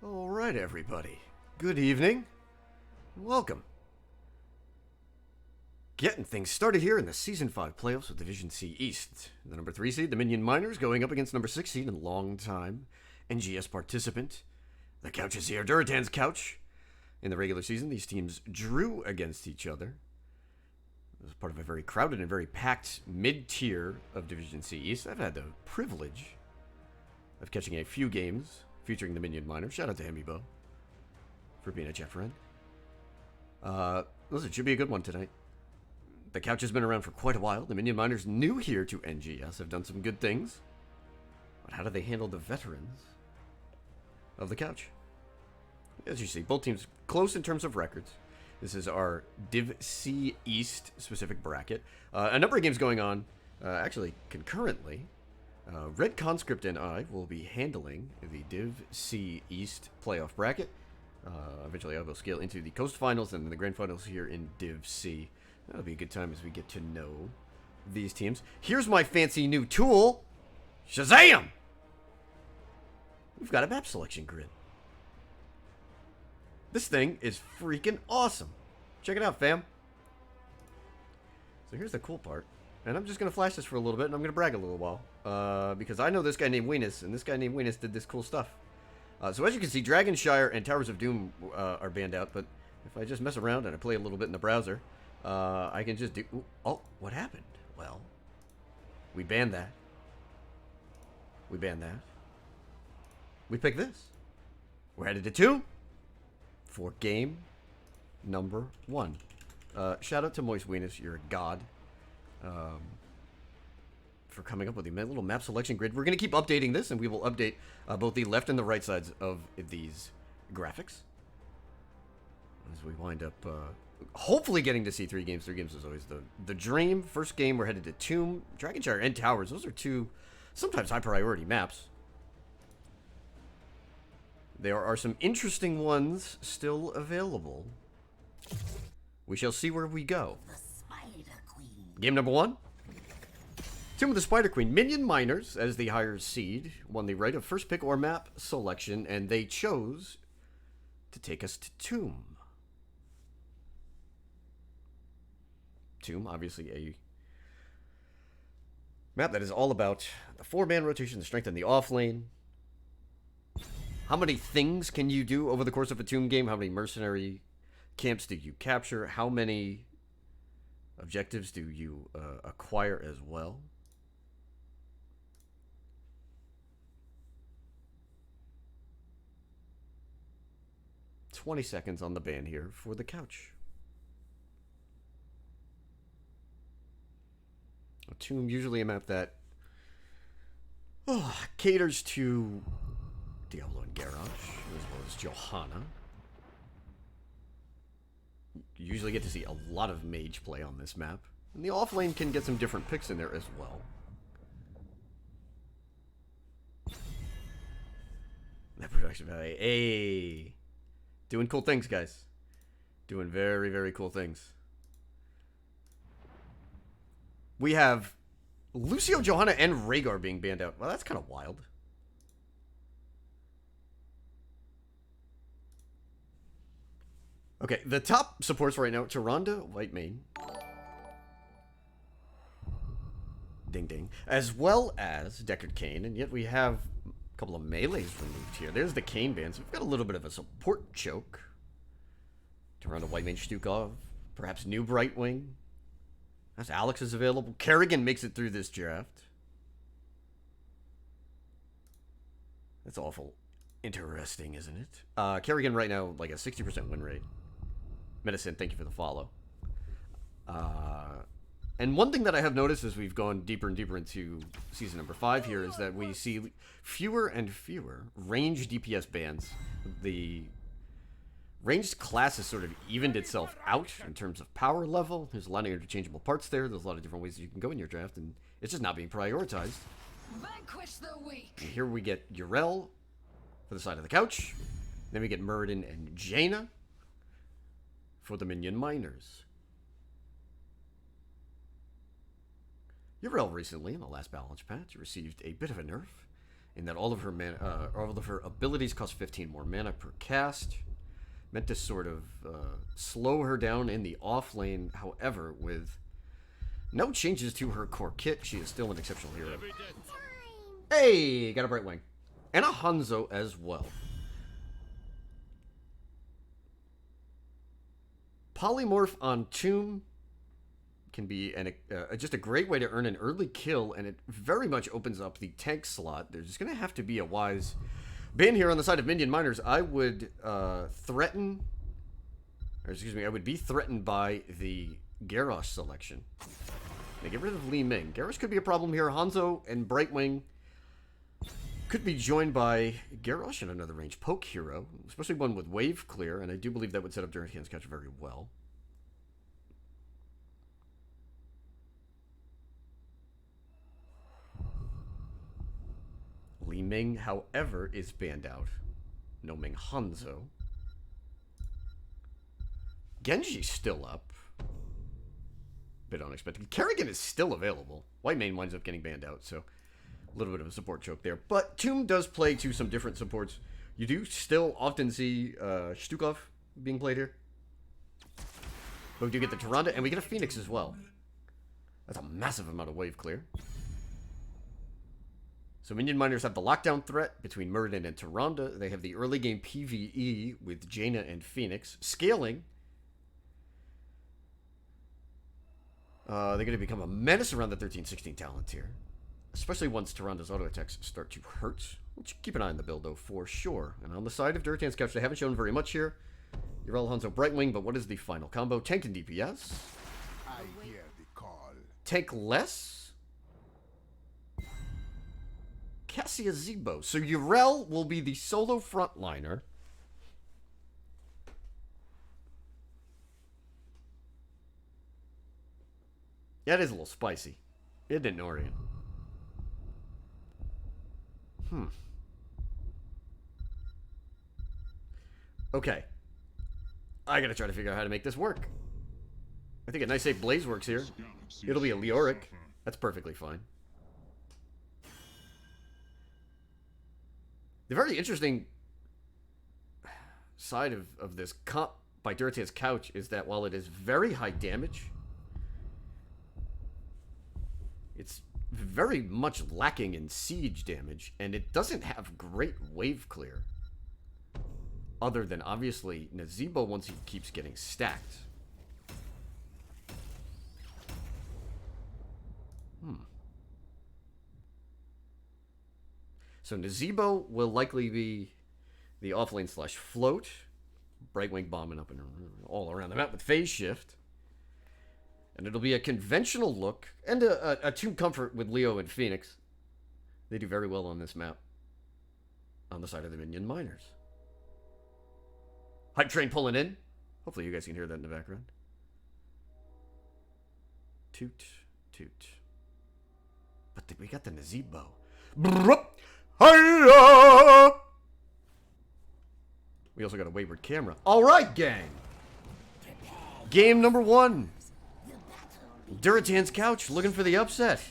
All right, everybody. Good evening. Welcome. Getting things started here in the Season 5 playoffs with Division C-East. The number 3 seed, the Minion Miners, going up against number 6 seed and long-time NGS participant. The couch is here, Durotan's couch. In the regular season, these teams drew against each other. It was part of a very crowded and very packed mid-tier of Division C-East. I've had the privilege of catching a few games featuring the Minion Miners. Shout out to Hemibo for being a chat friend. Listen, it should be a good one tonight. The couch has been around for quite a while. The Minion Miners, new here to NGS, have done some good things. But how do they handle the veterans of the couch? As you see, both teams close in terms of records. This is our Div C-East specific bracket. A number of games going on, actually concurrently. Red Conscript and I will be handling the Div C-East playoff bracket. Eventually I will scale into the Coast Finals and then the Grand Finals here in Div C. That'll be a good time as we get to know these teams. Here's my fancy new tool. Shazam! We've got a map selection grid. This thing is freaking awesome. Check it out, fam. So here's the cool part. And I'm just going to flash this for a little bit, and I'm going to brag a little while. Because I know this guy named Weenus, and this guy named Weenus did this cool stuff. So as you can see, Dragonshire and Towers of Doom are banned out, but if I just mess around and I play a little bit in the browser, I can just do... Ooh, oh, what happened? Well, we banned that. We banned that. We picked this. We're headed to 2 for game number 1. Shout out to Moist Weenus, you're a god. For coming up with the little map selection grid. We're going to keep updating this, and we will update both the left and the right sides of these graphics. As we wind up hopefully getting to see 3 games. 3 games is always the dream. First game, we're headed to Tomb, Dragonshire, and Towers. Those are 2 sometimes high priority maps. There are some interesting ones still available. We shall see where we go. Game number 1. Tomb of the Spider Queen. Minion Miners, as the higher seed, won the right of first pick or map selection, and they chose to take us to Tomb. Tomb, obviously a map that is all about the 4-man rotation, the strength in the off lane. How many things can you do over the course of a Tomb game? How many mercenary camps do you capture? How many objectives do you acquire as well? $20 seconds on the ban here for the couch. A Tomb, usually a map that caters to Diablo and Garrosh, as well as Johanna. You usually get to see a lot of mage play on this map. And the off lane can get some different picks in there as well. That production value. Hey. Doing cool things, guys. Doing very, very cool things. We have Lucio, Johanna, and Rhaegar being banned out. Well, that's kind of wild. Okay, the top supports right now, Tyrande, White Mane. Ding ding. As well as Deckard Cain, and yet we have a couple of melees removed here. There's the Cain ban, so we've got a little bit of a support choke. Tyrande, White Mane, Stukov, perhaps new Brightwing. That's Alex is available. Kerrigan makes it through this draft. That's awful interesting, isn't it? Kerrigan right now, like a 60% win rate. Medicine, thank you for the follow. And one thing that I have noticed as we've gone deeper and deeper into season number 5 here is that we see fewer and fewer ranged DPS bans. The ranged class has sort of evened itself out in terms of power level. There's a lot of interchangeable parts there. There's a lot of different ways you can go in your draft, and it's just not being prioritized. Vanquish the weak. And here we get Yrel for the side of the couch. Then we get Muradin and Jaina for the Minion Miners. Yrel recently, in the last balance patch, received a bit of a nerf in that all of her abilities cost 15 more mana per cast. Meant to sort of slow her down in the off lane. However, with no changes to her core kit, she is still an exceptional hero. Hey, got a Brightwing. And a Hanzo as well. Polymorph on Tomb can be just a great way to earn an early kill, and it very much opens up the tank slot. There's just going to have to be a wise... Being here on the side of Minion Miners, I would I would be threatened by the Garrosh selection. Now get rid of Li Ming. Garrosh could be a problem here. Hanzo and Brightwing could be joined by Garrosh and another range poke hero, especially one with wave clear, and I do believe that would set up Durotan's catch very well. Li Ming, however, is banned out. No Ming Hanzo. Genji's still up. Bit unexpected. Kerrigan is still available. White Mane winds up getting banned out, so a little bit of a support choke there. But Tomb does play to some different supports. You do still often see Stukov being played here. But we do get the Tyrande, and we get a Phoenix as well. That's a massive amount of wave clear. So Minion Miners have the lockdown threat between Muradin and Tyrande. They have the early game PvE with Jaina and Phoenix. Scaling. They're going to become a menace around the 13-16 talent here. Especially once Tyrande's auto attacks start to hurt. We'll keep an eye on the build, though, for sure. And on the side of Durotan's couch, they haven't shown very much here. Yrel, Hanzo, Brightwing, but what is the final combo? Tank and DPS. I hear the call. Tank less. Cassia Zebo. So Yrel will be the solo frontliner. Yeah, it is a little spicy. It didn't Orion. Okay. I gotta try to figure out how to make this work. I think a nice safe Blaze works here. It'll be a Leoric. That's perfectly fine. The very interesting side of this comp by Durotan's couch is that while it is very high damage, it's very much lacking in siege damage, and it doesn't have great wave clear. Other than, obviously, Nazebo once he keeps getting stacked. So Nazebo will likely be the offlane / float. Brightwing bombing up and all around the map with phase shift. And it'll be a conventional look and a Tomb Comfort with Leo and Phoenix. They do very well on this map. On the side of the Minion Miners. Hype train pulling in. Hopefully you guys can hear that in the background. Toot, toot. But we got the Nazebo. We also got a wayward camera. All right, gang. Game number 1. Durotan's couch looking for the upset.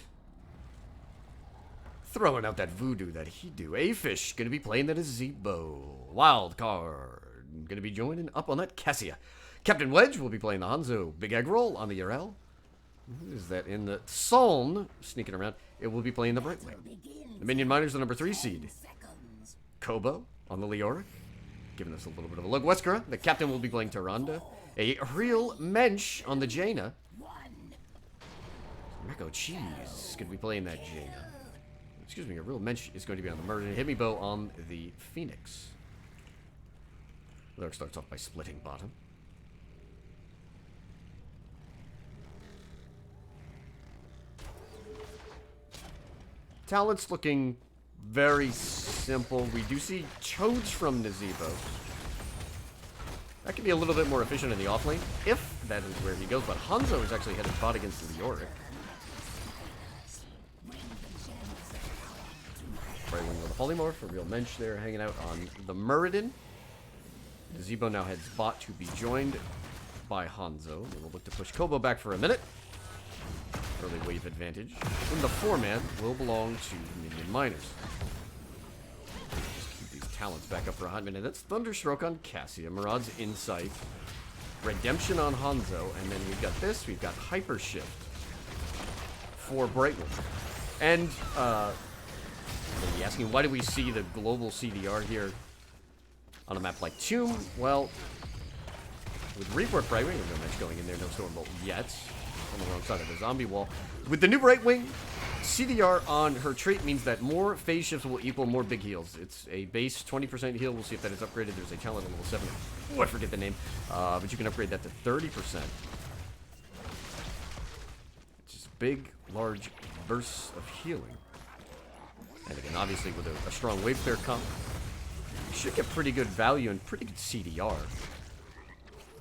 Throwing out that voodoo that he do. A-Fish gonna be playing that Nazebo. Wild card. Gonna be joining up on that Cassia. Captain Wedge will be playing the Hanzo. Big Egg Roll on the Yrel. Who is that in the Soln? Sneaking around. It will be playing the Brightwing. The Minion Miners, the number 3 seed. Kobo on the Leoric. Giving us a little bit of a look. Wesker, the captain, will be playing Tyrande. A real Mensch on the Jaina. Mako Cheese is going to be playing that Jaina. Excuse me, a real Mensch is going to be on the Murder. Himibo on the Phoenix. Leoric starts off by splitting bottom. Talent's looking very simple. We do see Chodes from Nazebo. That could be a little bit more efficient in the offlane, if that is where he goes. But Hanzo is actually headed bot against the Leoric. Brightwing with a polymorph, a real Mensch there hanging out on the Muradin. Nazebo now heads bot to be joined by Hanzo. They will look to push Kobo back for a minute. Early wave advantage. And the 4-man will belong to Minion Miners. talents back up for a hot minute. That's Thunderstroke on Cassia, Maraud's Insight, Redemption on Hanzo, and then we've got this. We've got Hyper Shift for Brightwood. And, maybe asking, why do we see the global CDR here on a map like Tomb? Well, with Rebirth Brightwing, there's no match going in there, no Stormbolt yet. On the wrong side of the zombie wall. With the new Brightwing, CDR on her trait means that more phase shifts will equal more big heals. It's a base 20% heal. We'll see if that is upgraded. There's a talent at level 7. Oh, I forget the name. But you can upgrade that to 30%. Just big, large bursts of healing. And again, obviously, with a strong wave clear comp, you should get pretty good value and pretty good CDR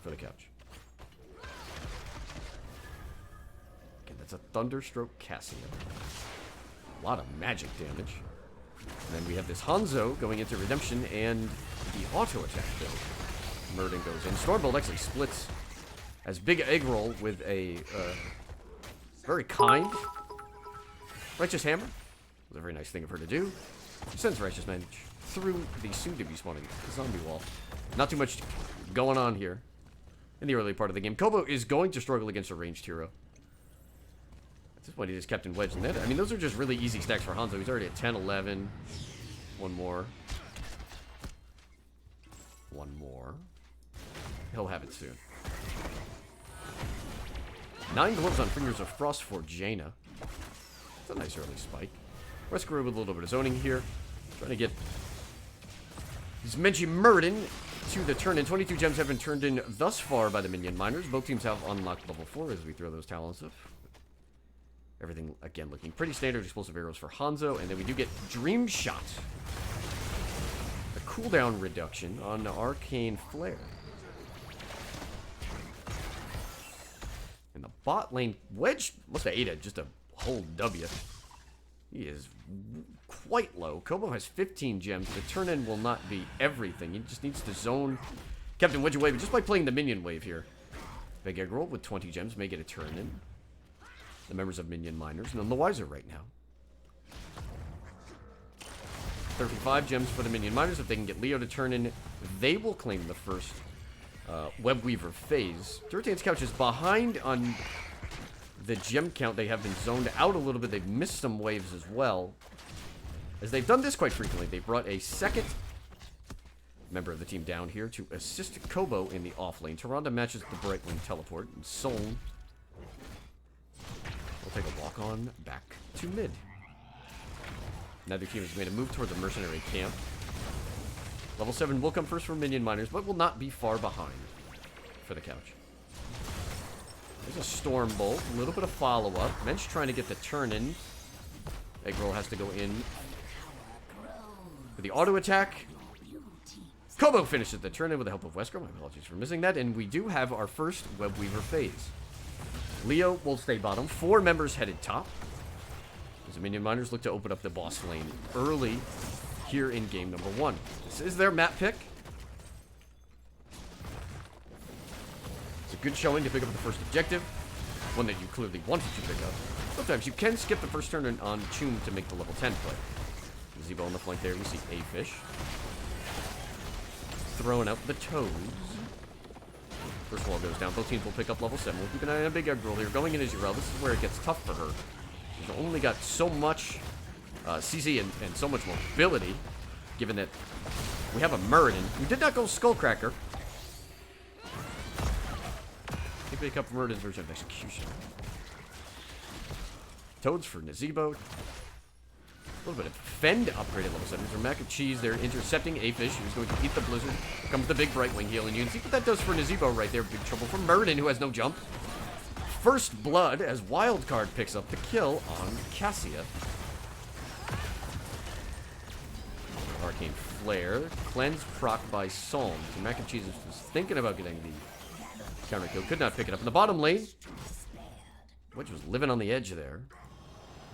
for the couch. It's a Thunderstroke Cassia. A lot of magic damage. And then we have this Hanzo going into Redemption and the auto attack build. Murden goes in. Stormbolt actually splits as Big Egg Roll with a very kind Righteous Hammer. It was a very nice thing of her to do. She sends Righteous Mage through the soon-to-be spawning zombie wall. Not too much going on here in the early part of the game. Kobo is going to struggle against a ranged hero. At this point, he just kept in wedge. I mean, those are just really easy stacks for Hanzo. He's already at 10, 11. One more. One more. He'll have it soon. 9 gloves on Fingers of Frost for Jaina. That's a nice early spike. Rescue with a little bit of zoning here. Trying to get these Menchi Murden to the turn in. 22 gems have been turned in thus far by the Minion Miners. Both teams have unlocked level 4 as we throw those talents up. Everything, again, looking pretty standard. Explosive arrows for Hanzo. And then we do get Dream Shot. The cooldown reduction on Arcane Flare. In the bot lane, Wedge must have ate just a whole W. He is quite low. Kobo has 15 gems. The turn-in will not be everything. He just needs to zone Captain Wedge away, but just by playing the Minion wave here. Big Egg Roll with 20 gems may get a turn-in. The members of Minion Miners, none the wiser right now. 35 gems for the Minion Miners. If they can get Leo to turn in, they will claim the first Web Weaver phase. Durotan's couch is behind on the gem count. They have been zoned out a little bit. They've missed some waves as well. As they've done this quite frequently, they brought a second member of the team down here to assist Kobo in the off lane. Tyrande matches the Brightwing teleport, and Soln will take a walk on back to mid. Neither team has made a move toward the mercenary camp. Level 7 will come first for Minion Miners, but will not be far behind for the couch. There's a Storm Bolt, a little bit of follow-up. Mensch trying to get the turn in. Egg Roll has to go in for the auto attack. Kobo finishes the turn in with the help of Wesker. My apologies for missing that. And we do have our first Web Weaver phase. Leo will stay bottom. 4 members headed top. As the Minion Miners look to open up the boss lane early here in game number 1. This is their map pick. It's a good showing to pick up the first objective. One that you clearly wanted to pick up. Sometimes you can skip the first turn on Tomb to make the level 10 play. Zebo on the flank there. We see A-Fish throwing out the toes. First wall goes down. Both teams will pick up level 7. We'll keep an eye on a Big Egg Roll here. Going in as Urel. This is where it gets tough for her. She's only got so much CC and so much mobility, given that we have a Muradin who did not go Skullcracker. I think they pick up Muradin's version of Execution. Toads for Nazebo. A little bit of Fend upgrade at level 7. For Mac and Cheese, they're intercepting A-Fish, who's going to eat the Blizzard. Here comes the big Brightwing heal, and you can see what that does for Nazebo right there. Big trouble for Muradin, who has no jump. First blood as Wildcard picks up the kill on Cassia. Arcane Flare. Cleanse proc by Psalm. So Mac and Cheese was thinking about getting the counter kill. Could not pick it up. In the bottom lane, Wedge was living on the edge there.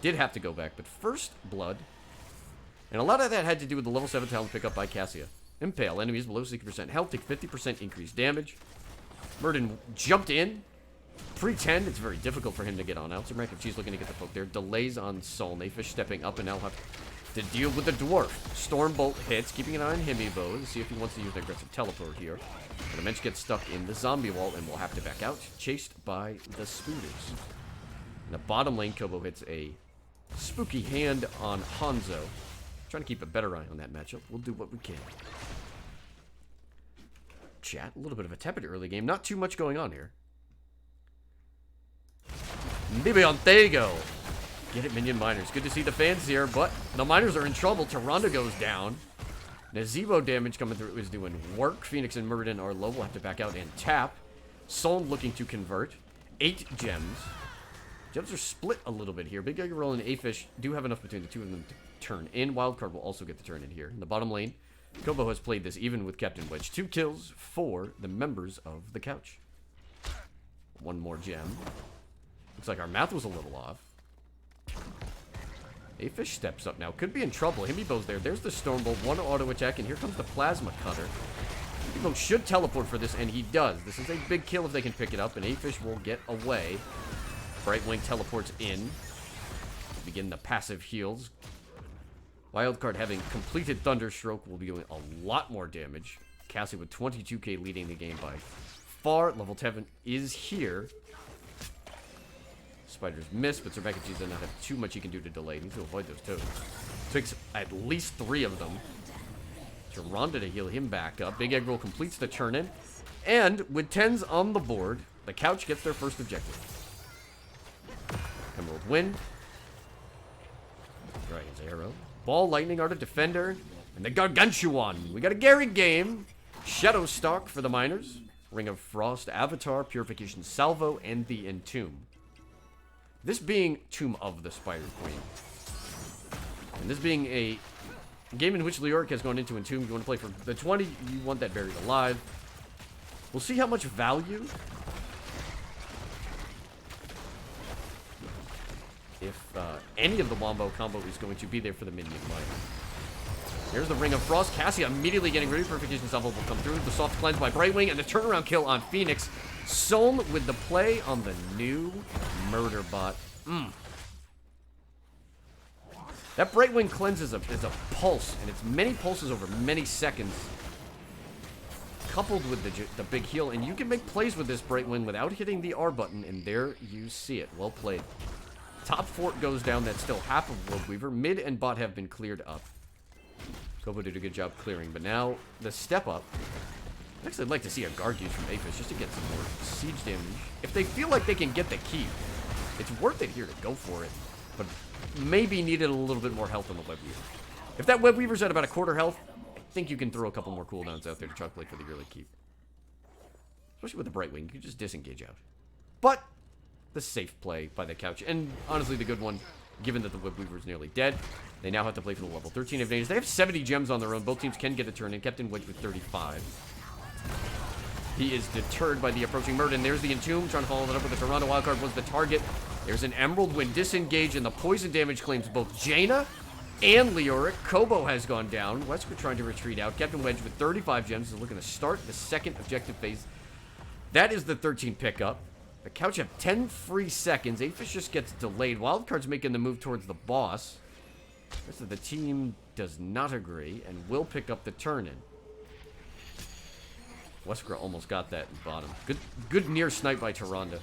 Did have to go back, but first blood. And a lot of that had to do with the level 7 talent pickup by Cassia. Impale enemies below 60% health, take 50% increased damage. Muradin jumped in. Pre-10, it's very difficult for him to get on out. So Mac and Cheese looking to get the poke there. Delays on Soln. A-Fish stepping up and now have to deal with the dwarf. Stormbolt hits, keeping an eye on Himbo to see if he wants to use an aggressive teleport here. But the Mensch gets stuck in the zombie wall and will have to back out, chased by the Spooters. In the bottom lane, Kobo hits a spooky hand on Hanzo. Trying to keep a better eye on that matchup. We'll do what we can. Chat, a little bit of a tepid early game. Not too much going on here. Bibiontego. Get it, Minion Miners. Good to see the fans here, but the Miners are in trouble. Tyrande goes down. Nazebo damage coming through is doing work. Phoenix and Murden are low. We'll have to back out and tap. Soln looking to convert. 8 gems. Gems are split a little bit here. Big Egg Roll and A-Fish do have enough between the two of them to turn in. Wildcard will also get the turn in here. In the bottom lane, Kobo has played this even with Captain Wedge. 2 kills for the members of the couch. 1 more gem. Looks like our math was a little off. A-Fish steps up now. Could be in trouble. Himbo's there. There's the Stormbolt. 1 auto attack, and here comes the Plasma Cutter. Himbo should teleport for this, and he does. This is a big kill if they can pick it up, and A-Fish will get away. Brightwing teleports in. Begin the passive heals. Wildcard having completed Thunderstroke will be doing a lot more damage. Cassie with 22k leading the game by far. Level 7 is here. Spiders miss, but Zerbekachi does not have too much he can do to delay. He needs to avoid those toads. Takes at least 3 of them. Tyrande to heal him back up. Big Egg Roll completes the turn in. And with 10s on the board, the couch gets their first objective. Emerald Wind. Dragon's Arrow. Ball, Lightning Art of Defender. And the Gargantuan. We got a Gary game. Shadow Stalk for the Miners. Ring of Frost, Avatar, Purification Salvo, and the Entomb. This being Tomb of the Spider Queen. And this being a game in which Leoric has gone into Entomb. You want to play for the 20, you want that buried alive. We'll see how much value. If any of the Wombo combo is going to be there for the Minion Miner. Here's the Ring of Frost. Cassie immediately getting ready. Purification Salvo will come through. The soft cleanse by Brightwing and the turnaround kill on Phoenix. Soln with the play on the new Murder Bot. That Brightwing cleanse is a pulse, and it's many pulses over many seconds, coupled with the big heal, and you can make plays with this Brightwing without hitting the R button, and there you see it. Well played. Top fort goes down. That's still half of World Weaver. Mid and bot have been cleared up. Kobo did a good job clearing, but now the step up. Actually, I'd like to see a guard use from Aphis just to get some more siege damage. If they feel like they can get the keep, it's worth it here to go for it. But maybe needed a little bit more health on the Web Weaver. If that Web Weaver's at about a quarter health, I think you can throw a couple more cooldowns out there to try to play for the early keep. Especially with the Brightwing, you can just disengage out. But the safe play by the couch, and honestly the good one, given that the Web Weaver is nearly dead. They now have to play for the level 13 advantage. They have 70 gems on their own. Both teams can get a turn in. Captain Wedge with 35. He is deterred by the approaching Murden. There's the Entomb, trying to follow that up with the Toronto Wildcard was the target. There's an Emerald Wind disengage, and the poison damage claims both Jaina and Leoric. Kobo has gone down. Wesker trying to retreat out. Captain Wedge with 35 gems is looking to start the second objective phase. That is the 13 pickup. The couch have 10 free seconds. Aphis just gets delayed. Wildcard's making the move towards the boss. The rest of the team does not agree and will pick up the turn in. Wesker almost got that in bottom. Good near snipe by Tyrande.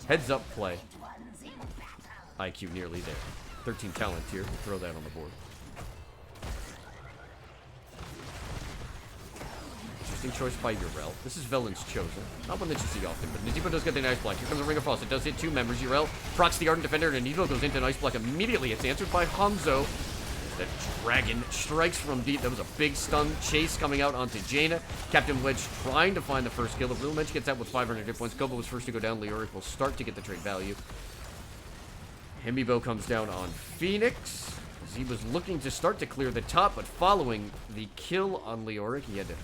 Heads up play. IQ nearly there. 13 talent here. We'll throw that on the board. Interesting choice by Yrel. This is Velen's chosen. Not one that you see often, but Nazeebo does get the Ice Block. Here comes the Ring of Frost. It does hit 2 members. Yrel procs the Ardent Defender, and Nazeebo goes into an Ice Block immediately. It's answered by Hanzo. The dragon strikes from deep. That was a big stun chase coming out onto Jaina. Captain Wedge trying to find the first kill. The Real Mensch gets out with 500 hit points. Kobo was first to go down. Leoric will start to get the trade value. Himbo comes down on Phoenix. As he was looking to start to clear the top, but following the kill on Leoric, he had to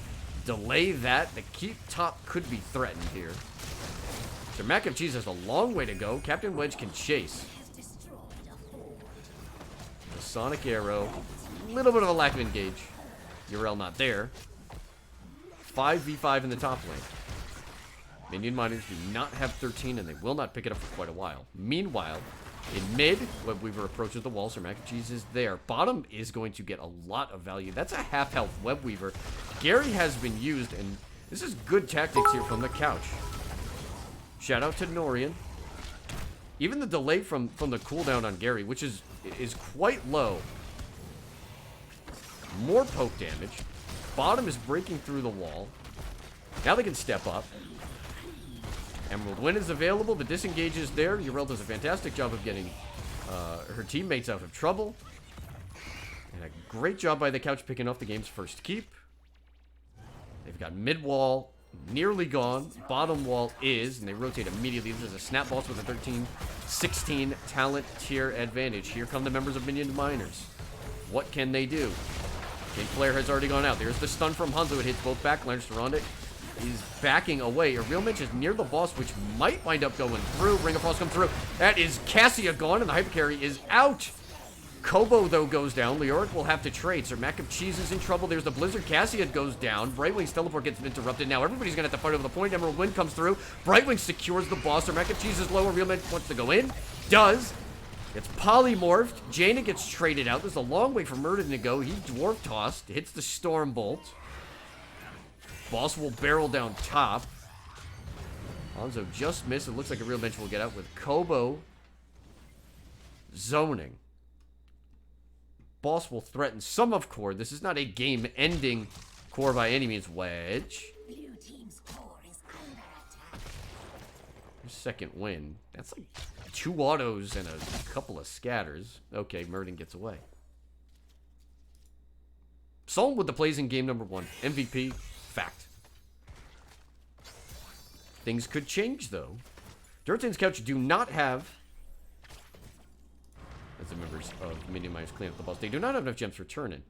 delay that. The keep top could be threatened here. So Mac of Cheese has a long way to go. Captain Wedge can chase. The Sonic Arrow. A little bit of a lack of engage. Yrel not there. 5v5 in the top lane. Minion Miners do not have 13, and they will not pick it up for quite a while. Meanwhile, In mid, Webweaver approaches the wall, so Mac and Cheese is there. Bottom is going to get a lot of value. That's a half-health Webweaver. Gary has been used, and this is good tactics here from the couch. Shout out to Norian. Even the delay from the cooldown on Gary, which is quite low. More poke damage. Bottom is breaking through the wall. Now they can step up. Emerald Wind is available. The disengage is there. Yrel does a fantastic job of getting her teammates out of trouble. And a great job by the couch picking off the game's first keep. They've got mid wall nearly gone. Bottom wall is, and they rotate immediately. This is a snap boss with a 13-16 talent tier advantage. Here come the members of Minion Miners. What can they do? King Flare has already gone out. There's the stun from Hanzo. It hits both backliners. Saranda is backing away. A real Mitch is near the boss, which might wind up going through. Ring of Frost come through. That is Cassia gone, and the hyper carry is out. Kobo, though, goes down. Leoric will have to trade. Sir Mac of Cheese is in trouble. There's the Blizzard. Cassia goes down. Brightwing's teleport gets interrupted. Now everybody's going to have to fight over the point. Emerald Wind comes through. Brightwing secures the boss. Sir Mac of Cheese is lower. Real Mitch wants to go in. Does. It's polymorphed. Jaina gets traded out. There's a long way for Murden to go. He dwarf tossed. Hits the Storm Bolt. Boss will barrel down top. Hanzo just missed. It looks like a real bench will get out with Kobo zoning. Boss will threaten some of core. This is not a game-ending core by any means. Wedge. Blue team's core is under attack. Second win. That's like 2 autos and a couple of scatters. Okay, Murden gets away. Solon with the plays in game number 1. MVP. Fact. Things could change, though. Durotan's couch do not have, as the members of Minion Miners clean up the boss, they do not have enough gems for turn-in.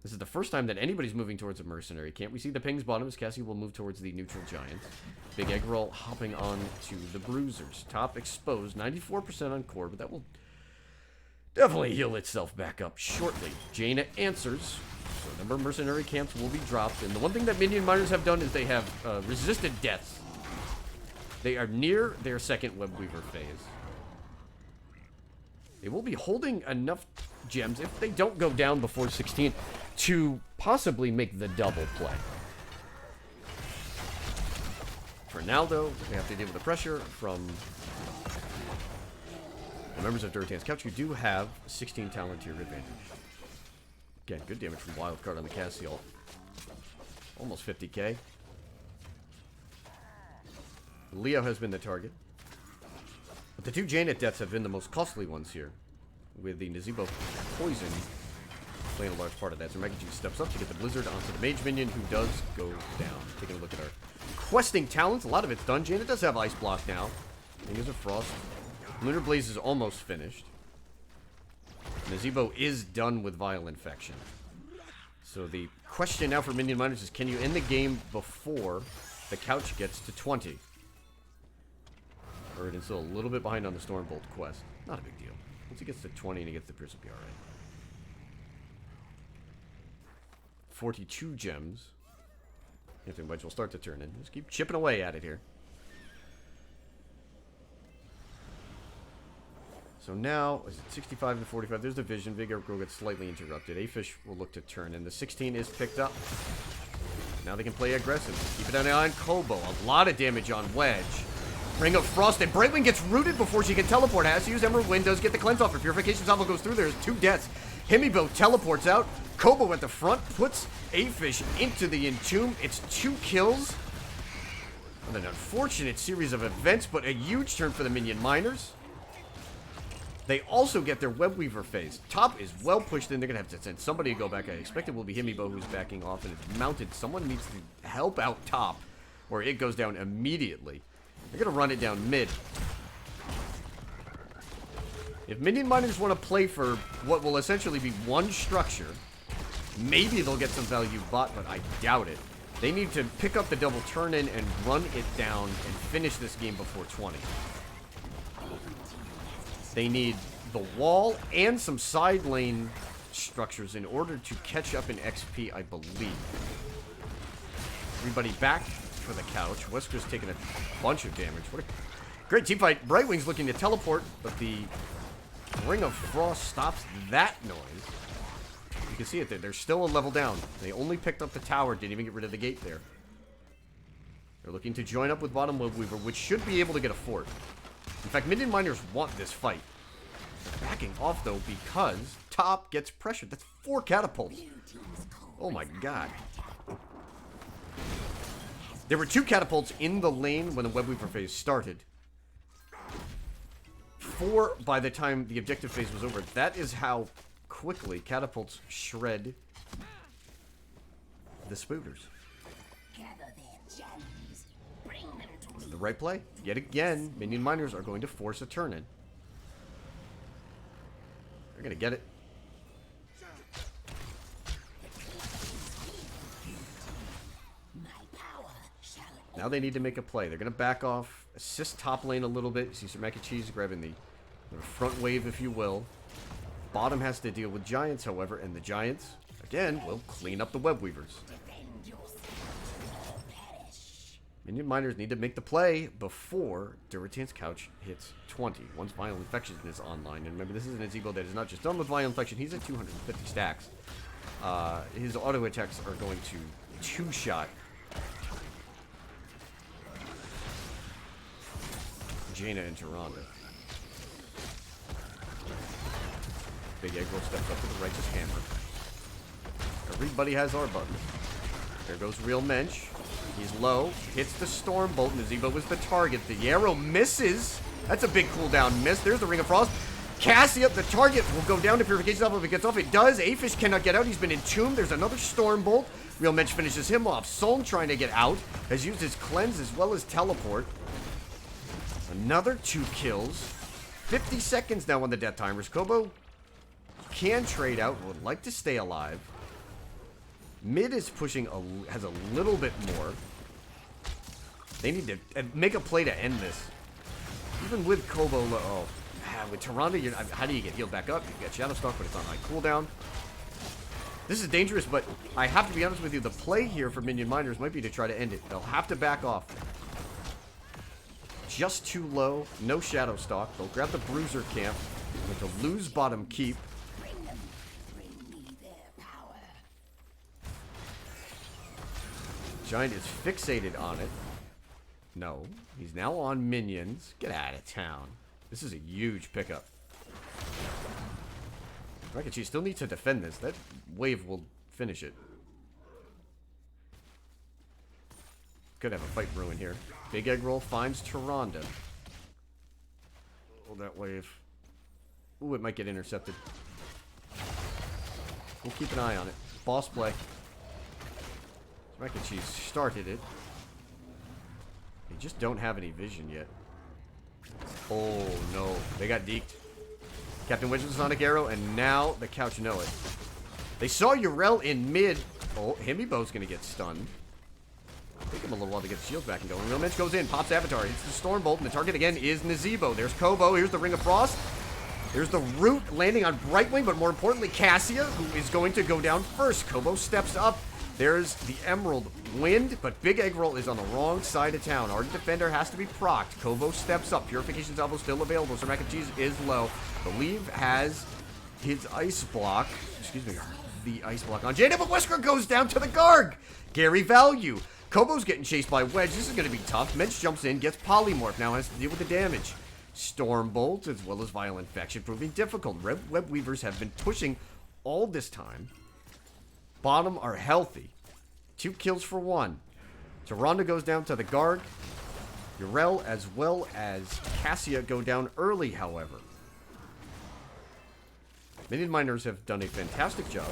This is the first time that anybody's moving towards a mercenary camp. We see the pings bottom as Cassie will move towards the neutral giant. Big Egg Roll hopping on to the bruisers. Top exposed, 94% on core, but that will definitely heal itself back up shortly. Jaina answers. So a number of mercenary camps will be dropped. And the one thing that Minion Miners have done is they have resisted deaths. They are near their second Webweaver phase. They will be holding enough gems, if they don't go down before 16, to possibly make the double play. For now, though, they have to deal with the pressure from the members of Durotan's couch, who do have 16 talent tier advantage. Again, good damage from Wildcard on the Cassiel. Almost 50k. Leo has been the target. But the 2 Jaina deaths have been the most costly ones here, with the Nazeebo poison playing a large part of that. So Megajuice steps up to get the Blizzard onto the Mage Minion, who does go down. Taking a look at our questing talents. A lot of it's done. Jaina does have Ice Block now. Fingers of Frost. Lunar Blaze is almost finished. Nazeebo is done with Vile Infection. So the question now for Minion Miners is, can you end the game before the couch gets to 20? Or it is still a little bit behind on the Stormbolt quest. Not a big deal. Once he gets to 20 and he gets the Pierce, it'll be alright. 42 gems. Anthony Wedge will start to turn in. Just keep chipping away at it here. So now, is it 65 and 45? There's the vision. Big Air will get slightly interrupted. A-Fish will look to turn, and the 16 is picked up. Now they can play aggressive. Keep it on the eye on Kobo. A lot of damage on Wedge. Ring of Frost, and Brightwing gets rooted before she can teleport. Has to use Emerald Wind, does get the cleanse off. Her Purification Salvo goes through. There's 2 deaths. Himibo teleports out. Kobo at the front puts A-Fish into the Entomb. It's 2 kills. What an unfortunate series of events, but a huge turn for the Minion Miners. They also get their Webweaver phase. Top is well pushed in. They're going to have to send somebody to go back. I expect it will be Himibo who's backing off, and it's mounted. Someone needs to help out top, or it goes down immediately. They're going to run it down mid. If Minion Miners want to play for what will essentially be one structure, maybe they'll get some value bot, but I doubt it. They need to pick up the double turn-in and run it down and finish this game before 20. They need the wall and some side lane structures in order to catch up in XP, I believe. Everybody back for the couch. Wesker's taking a bunch of damage. What a Great team fight. Brightwing's looking to teleport, but the Ring of Frost stops that noise. You can see it there. They're still a level down. They only picked up the tower, didn't even get rid of the gate there. They're looking to join up with bottom Web Weaver, which should be able to get a fort. In fact, Minion Miners want this fight. They're backing off, though, because top gets pressured. That's 4 catapults. Oh my god. There were 2 catapults in the lane when the Web Weaver phase started. 4 by the time the objective phase was over. That is how quickly catapults shred the spooters. The right play. Yet again, Minion Miners are going to force a turn in. They're going to get it. Now they need to make a play. They're going to back off, assist top lane a little bit. You see some mac and cheese grabbing the front wave, if you will. Bottom has to deal with giants, however, and the giants, again, will clean up the Web Weavers. Minion Miners need to make the play before Durotan's couch hits 20. Once Violent Infection is online, and remember, this is an Azebo that is not just done with Violent Infection. He's at 250 stacks. His auto attacks are going to 2-shot Jaina and Tyrande. Big Egg Roll steps up to the Righteous Hammer. Everybody has R buttons. There goes Real Mensch. He's low. Hits the Storm Bolt. Nazebo is the target. The arrow misses. That's a big cooldown miss. There's the Ring of Frost. Cassia, the target, will go down to Purification level if it gets off. It does. Afish cannot get out. He's been entombed. There's another Storm Bolt. Real Mensch finishes him off. Soln trying to get out. Has used his Cleanse as well as Teleport. Another 2 kills. 50 seconds now on the death timers. Kobo can trade out. Would like to stay alive. Mid is pushing, has a little bit more. They need to make a play to end this. Even with Kobo, oh, with Tyrande, how do you get healed back up? You get Shadow Stalk, but it's on high cooldown. This is dangerous, but I have to be honest with you. The play here for Minion Miners might be to try to end it. They'll have to back off. Just too low. No Shadow Stalk. They'll grab the Bruiser camp. They're going to lose bottom keep. Giant is fixated on it. No. He's now on minions. Get out of town. This is a huge pickup. She still needs to defend this. That wave will finish it. Could have a fight brewing here. Big Egg Roll finds Tyrande. Hold that wave. Ooh, it might get intercepted. We'll keep an eye on it. Boss play. Mac and Cheese started it. They just don't have any vision yet. Oh, no. They got deked. Captain Witch with Sonic Arrow, and now the couch know it. They saw Yrel in mid. Oh, Himibo's going to get stunned. Take him a little while to get the shields back and going. Real Mensch goes in, pops Avatar, hits the Storm Bolt, and the target again is Nazebo. There's Kobo. Here's the Ring of Frost. There's the Root landing on Brightwing, but more importantly, Cassia, who is going to go down first. Kobo steps up. There's the Emerald Wind, but Big Egg Roll is on the wrong side of town. Ardent Defender has to be procced. Kobo steps up. Purification Salvo still available. Sir Mac and Cheese is low. Believe has his Ice Block. Excuse me, the Ice Block on Jaina, but Wesker goes down to the Garg. Gary Value. Kobo's getting chased by Wedge. This is going to be tough. Mensch jumps in, gets Polymorph. Now has to deal with the damage. Storm Bolt as well as Violent Infection proving difficult. Web Weavers have been pushing all this time. Bottom are healthy. 2 kills for 1. Tyrande goes down to the Garg. Yrel as well as Cassia go down early, however. Minion Miners have done a fantastic job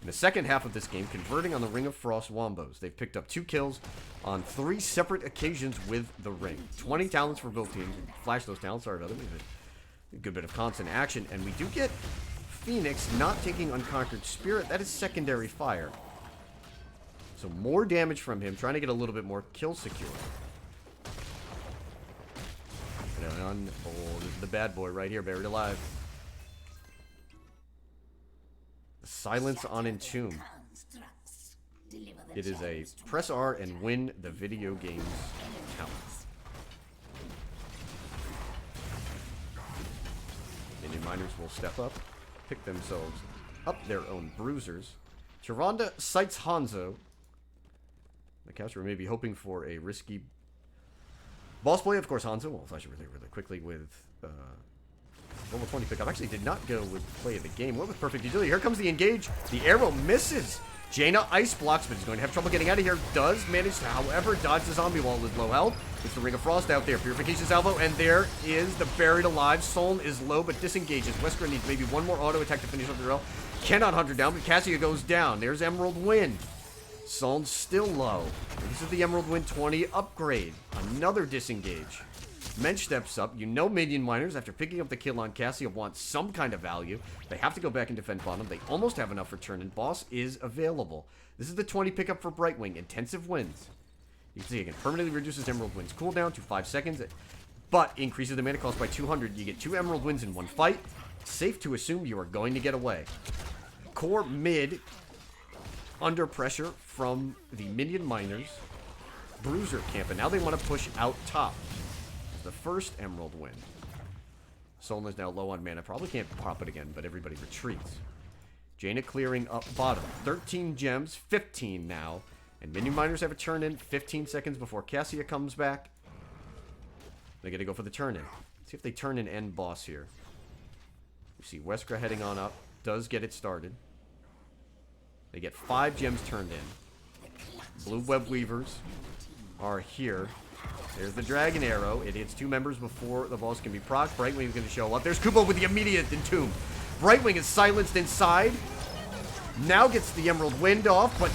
in the second half of this game, converting on the Ring of Frost Wombos. They've picked up 2 kills on 3 separate occasions with the ring. 20 talents for both teams. Flash those talents are another. A good bit of constant action. And we do get Phoenix not taking Unconquered Spirit. That is secondary fire. So more damage from him, trying to get a little bit more kill secure. Oh, this is the bad boy right here, buried alive. The silence on Entomb. It is a press R and win the video game's talent. Minion Miners will step up, pick themselves up their own bruisers. Tyrande sights Hanzo. The Couch were maybe hoping for a risky boss play. Of course, Hanzo will flash really, really quickly with level 20 pickup. Actually, did not go with play of the game. Went with perfect utility. Here comes the engage. The arrow misses. Jaina ice blocks, but he's going to have trouble getting out of here. Does manage to, however, dodge the zombie wall with low health. It's the Ring of Frost out there. Purification salvo, and there is the Buried Alive. Soln is low, but disengages. Wesker needs maybe one more auto attack to finish up the drill. Cannot hunt her down, but Cassia goes down. There's Emerald Wind. Soln's still low. This is the Emerald Wind 20 upgrade. Another disengage. Mensch steps up. You know Minion Miners, after picking up the kill on Cassia, want some kind of value. They have to go back and defend bottom. They almost have enough for turn, and boss is available. This is the 20 pickup for Brightwing. Intensive Winds. You can see again, permanently reduces Emerald Wind's cooldown to 5 seconds, but increases the mana cost by 200. You get 2 Emerald Winds in one fight. Safe to assume you are going to get away. Core mid, under pressure from the Minion Miners. Bruiser camp, and now they want to push out top. The first Emerald Wind. Soln is now low on mana. Probably can't pop it again, but everybody retreats. Jaina clearing up bottom. 13 gems, 15 now. And Minion Miners have a turn in 15 seconds before Cassia comes back. They gotta go for the turn in. See if they turn in end boss here. You see Wesker heading on up. Does get it started. They get 5 gems turned in. Blue Web Weavers are here. There's the Dragon Arrow. It hits 2 members before the boss can be procced. Brightwing is going to show up. There's Kupo with the immediate entomb. Brightwing is silenced inside. Now gets the Emerald Wind off, but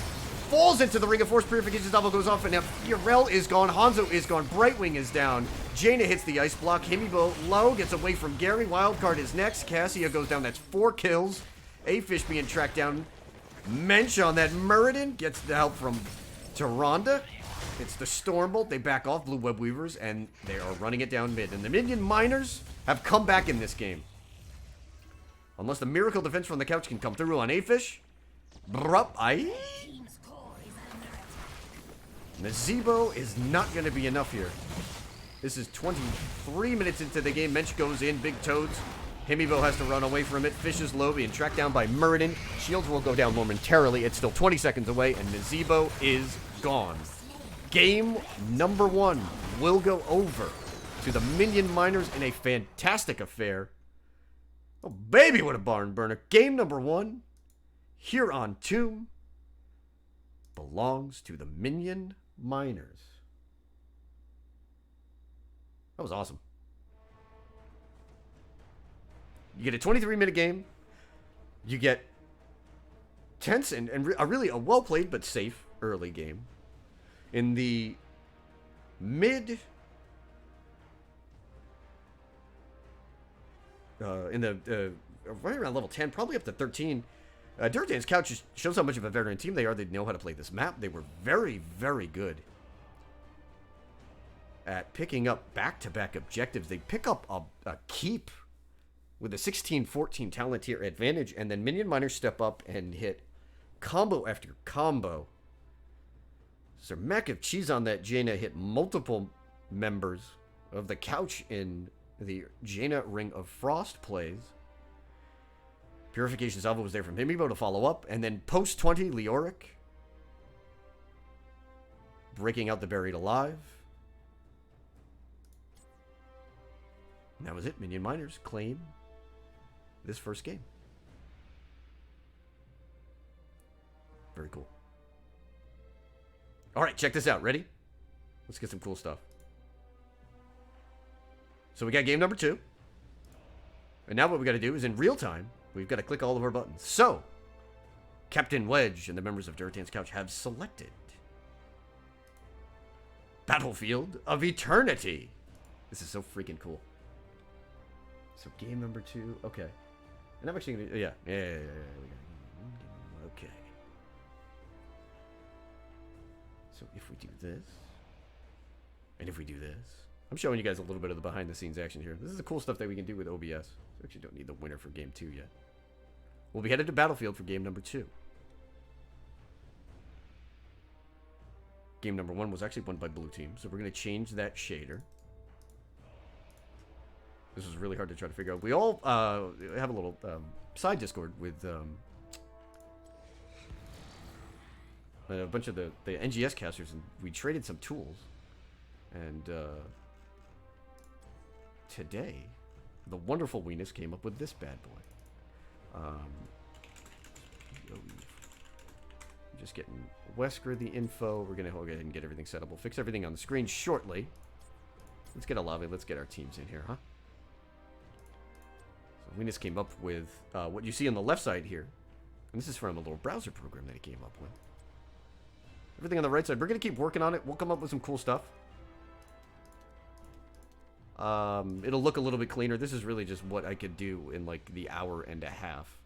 falls into the Ring of Force. Purification double goes off, and now Fiorel is gone. Hanzo is gone. Brightwing is down. Jaina hits the ice block. Himibo low, gets away from Gary. Wildcard is next. Cassia goes down. That's 4 kills. A-Fish being tracked down. Mensch on that Muradin gets the help from Tyrande. It's the Stormbolt. They back off Blue Web Weavers, and they are running it down mid. And the Minion Miners have come back in this game. Unless the miracle defense from the Couch can come through on A-Fish. Nazebo is not going to be enough here. This is 23 minutes into the game. Mensch goes in. Big Toads. Himibo has to run away from it. Fish is low, being tracked down by Muradin. Shields will go down momentarily. It's still 20 seconds away, and Nazebo is gone. Game number 1 will go over to the Minion Miners in a fantastic affair. Oh, baby, what a barn burner. Game number 1 here on Tomb belongs to the Minion Miners. That was awesome. You get a 23-minute game. You get tense and really a well-played but safe early game. In the mid... right around level 10, probably up to 13, Durotan's Couch shows how much of a veteran team they are. They know how to play this map. They were very, very good at picking up back-to-back objectives. They pick up a keep with a 16-14 talent tier advantage, and then Minion Miners step up and hit combo after combo. So Mac of Cheese on that Jaina hit multiple members of the Couch in the Jaina Ring of Frost plays. Purification Salvo was there from Himibo to follow up, and then post 20 Leoric breaking out the Buried Alive. And that was it. Minion Miners claim this first game. Very cool. All right, check this out. Ready? Let's get some cool stuff. So we got game number 2. And now what we got to do is in real time, we've got to click all of our buttons. So, Captain Wedge and the members of Durotan's Couch have selected Battlefield of Eternity. This is so freaking cool. So game number 2. Okay. And I'm actually going to... Yeah. Okay. So if we do this, and if we do this, I'm showing you guys a little bit of the behind-the-scenes action here. This is the cool stuff that we can do with OBS. We actually don't need the winner for game 2 yet. We'll be headed to Battlefield for game number 2. Game number 1 was actually won by blue team, so we're going to change that shader. This was really hard to try to figure out. We all have a little side Discord with a bunch of the NGS casters, and we traded some tools. And today, the wonderful Weenus came up with this bad boy. Just getting Wesker the info. We're going to go ahead and get everything set up. We'll fix everything on the screen shortly. Let's get a lobby. Let's get our teams in here, huh? So Weenus came up with what you see on the left side here. And this is from a little browser program that he came up with. Everything on the right side. We're going to keep working on it. We'll come up with some cool stuff. It'll look a little bit cleaner. This is really just what I could do in like the hour and a half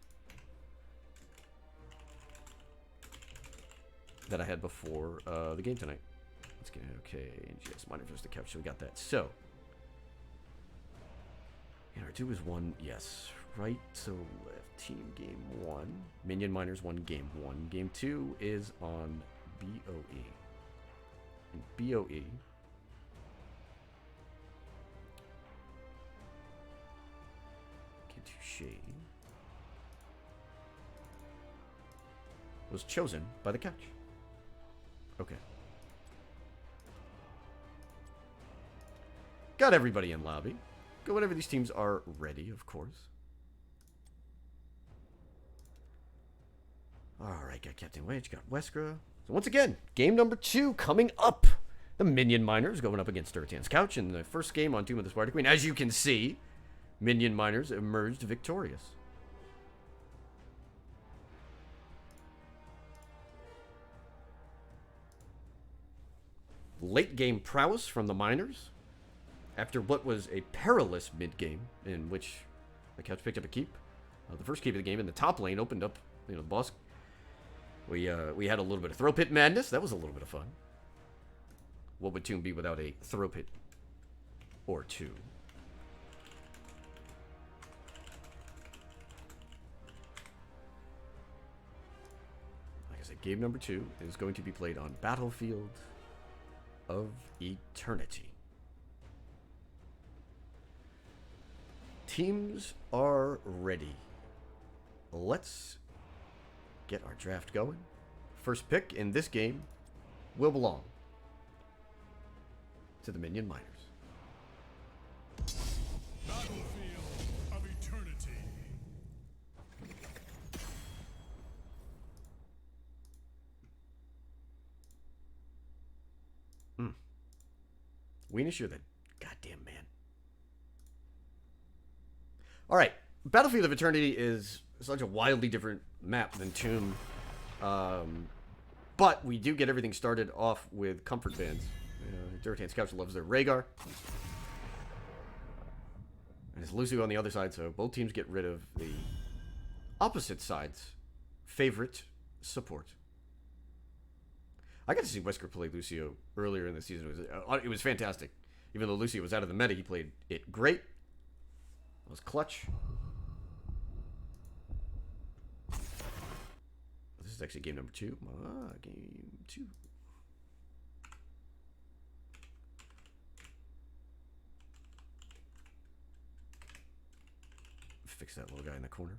that I had before the game tonight. Let's get okay. NGS minor versus the couch. So we got that. So and our 2 is 1. Yes, right. So left team game 1. Minion miners 1 game 1. Game 2 is on BOE. And BOE. Was chosen by the couch. Okay. Got everybody in lobby. Go whenever these teams are ready, of course. Alright, got Captain Wage, got Wesker. So once again, game number 2 coming up. The Minion Miners going up against Durotan's couch in the first game on Tomb of the Spider Queen. As you can see, Minion Miners emerged victorious. Late game prowess from the Miners after what was a perilous mid game in which the couch picked up a keep. The first keep of the game in the top lane opened up, the boss. We had a little bit of throw pit madness. That was a little bit of fun. What would Tomb be without a throw pit or two? Like I said, game number 2 is going to be played on Battlefield of Eternity. Teams are ready. Let's get our draft going. First pick in this game will belong to the Minion Miners. Battlefield of Eternity. Weenus, you're the goddamn man. Alright, Battlefield of Eternity is such a wildly different map than Tomb. But we do get everything started off with comfort bands. Durotan's couch loves their Rhaegar. And it's Lucio on the other side, so both teams get rid of the opposite side's favorite support. I got to see Wesker play Lucio earlier in the season. It was fantastic. Even though Lucio was out of the meta, he played it great. It was clutch. This is actually game number 2. Game 2. Fix that little guy in the corner.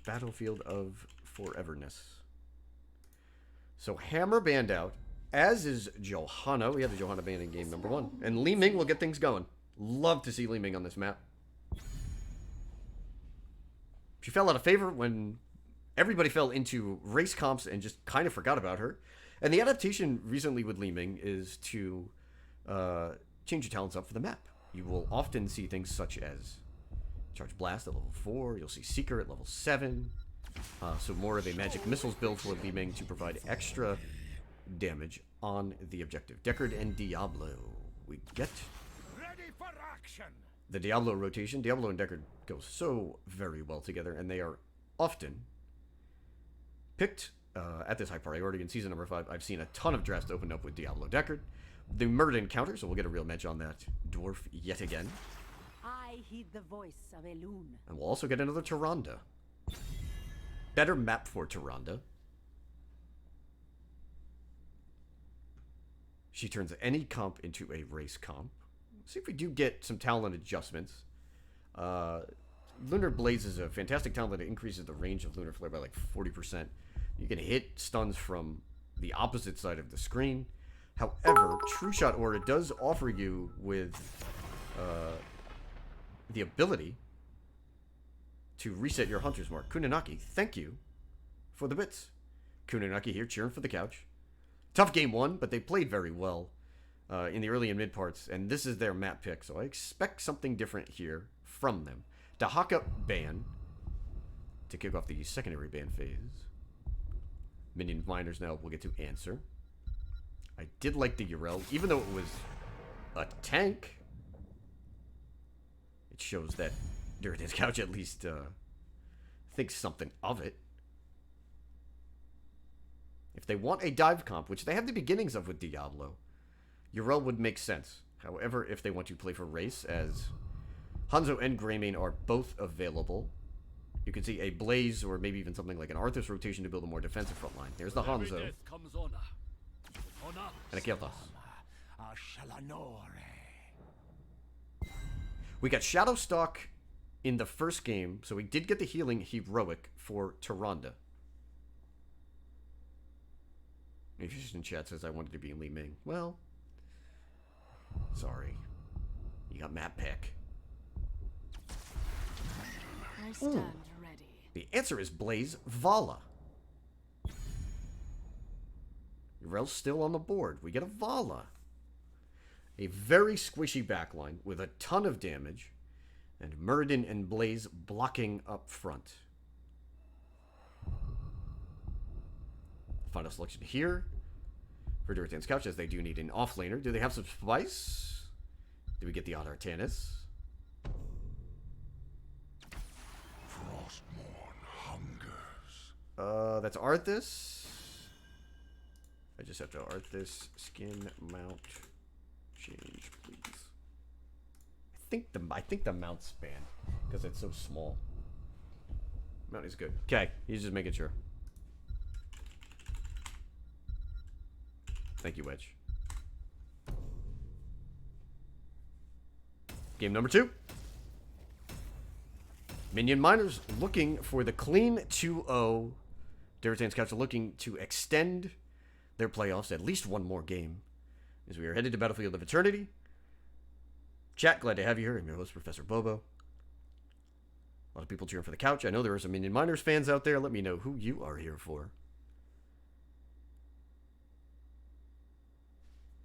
Battlefield of Foreverness. So Hammer banned out, as is Johanna. We have the Johanna banned in game number 1. And Li Ming will get things going. Love to see Li Ming on this map. She fell out of favor when everybody fell into race comps and just kind of forgot about her. And the adaptation recently with Li Ming is to change your talents up for the map. You will often see things such as Charge Blast at level 4. You'll see Seeker at level 7. So more of a magic missiles build for Li Ming to provide extra damage on the objective. Deckard and Diablo. We get Ready for action. the Diablo rotation. Diablo and Deckard go so very well together, and they are often picked at this high priority. In season number 5, I've seen a ton of drafts opened up with Diablo Deckard. The Murdered Encounter, so we'll get a real match on that dwarf yet again. I heed the voice of Elune. And we'll also get another Tyrande. Better map for Tyrande. She turns any comp into a race comp. See if we do get some talent adjustments. Lunar Blaze is a fantastic talent that increases the range of Lunar Flare by like 40%. You can hit stuns from the opposite side of the screen. However, True Shot Aura does offer you with the ability to reset your Hunter's Mark. Kunanaki, thank you for the bits. Kunanaki here cheering for the couch. Tough game one, but they played very well in the early and mid parts, and this is their map pick, so I expect something different here from them. Dahaka ban to kick off the secondary ban phase. Minion miners now will get to answer. I did like the Urel, even though it was a tank. It shows that Durotan's couch at least thinks something of it. If they want a dive comp, which they have the beginnings of with Diablo, Urel would make sense. However, if they want to play for race, as Hanzo and Greymane are both available, you can see a Blaze or maybe even something like an Arthas rotation to build a more defensive front line. There's the Hanzo. And a Kel'Thas. We got Shadowstalk in the first game, so we did get the healing heroic for Tyrande. If in chat says I wanted to be in Li Ming. Well, sorry. You got map pick. I stand ready. The answer is Blaze Vala. Urel's still on the board. We get a Vala. A very squishy backline with a ton of damage. And Muradin and Blaze blocking up front. Final selection here for Durotan's couch, as they do need an offlaner. Do they have some spice? Do we get the Odd Artanis? Frostmourne hungers. That's Arthas. I just have to Arthas skin mount change, please. I think the mount span, because it's so small. Mount is good. Okay, he's just making sure. Thank you, Wedge. Game number 2. Minion Miners looking for the clean 2-0. Durotan's couch looking to extend their playoffs at least one more game as we are headed to Battlefield of Eternity. Chat, glad to have you here. I'm your host, Professor Bobo. A lot of people cheering for the couch. I know there are some Minion Miners fans out there. Let me know who you are here for.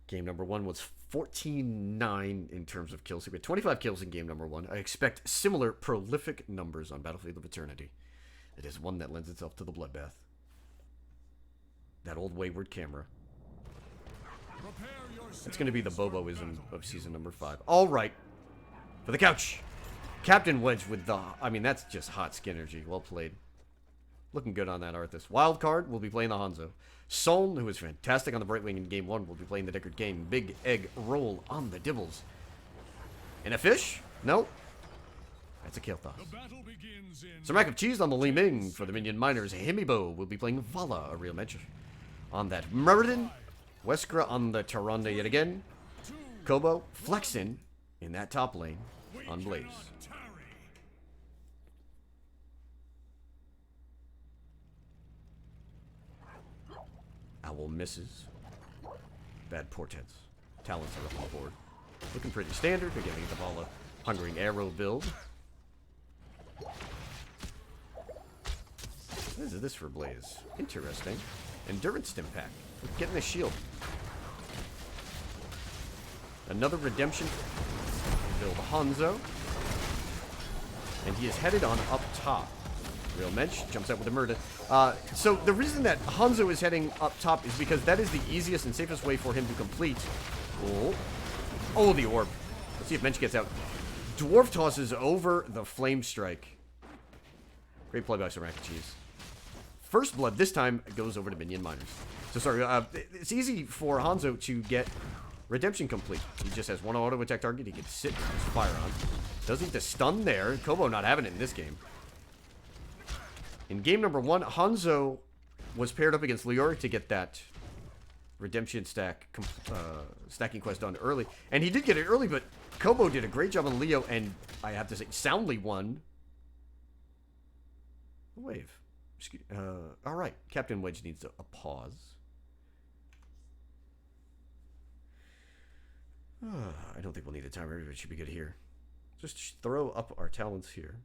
Game number 1 was 14-9 in terms of kills. We had 25 kills in game number 1. I expect similar prolific numbers on Battlefield of Eternity. It is one that lends itself to the bloodbath. That old wayward camera. It's going to be the Boboism of season number 5. All right. For the couch. Captain Wedge with the... I mean, that's just hot skinnergy. Well played. Looking good on that Arthas. Wild card will be playing the Hanzo. Soln, who is fantastic on the Bright Wing in game 1, will be playing the Deckard game. Big Egg Roll on the Dibbles. And a fish? No. That's a Kel'Thas. Some rack of cheese on the Li Ming for the Minion Miners. Himibo will be playing Vala, a real match. On that Muradin. Weskra on the Tyrande yet again. Kobo flexing in that top lane on Blaze. Owl misses. Bad portents. Talents are up on the board. Looking pretty standard. They're getting the Vala Hungering Arrow build. What is this for Blaze? Interesting. Endurance stim pack. Getting a shield. Another redemption. Build Hanzo. And he is headed on up top. Real Mensch jumps out with a murder. So the reason that Hanzo is heading up top is because that is the easiest and safest way for him to complete. Oh, the orb. Let's see if Mensch gets out. Dwarf tosses over the Flame Strike. Great play by some rack of cheese. First blood this time goes over to Minion Miners. So sorry, it's easy for Hanzo to get redemption complete. He just has one auto attack target. He can sit and just fire on. Does need to stun there. Kobo not having it in this game. In game number 1, Hanzo was paired up against Leoric to get that redemption stacking quest done early. And he did get it early, but Kobo did a great job on Leo, and I have to say, soundly won. Wave. All right. Captain Wedge needs a pause. I don't think we'll need a timer, but it should be good here. Just throw up our talents here.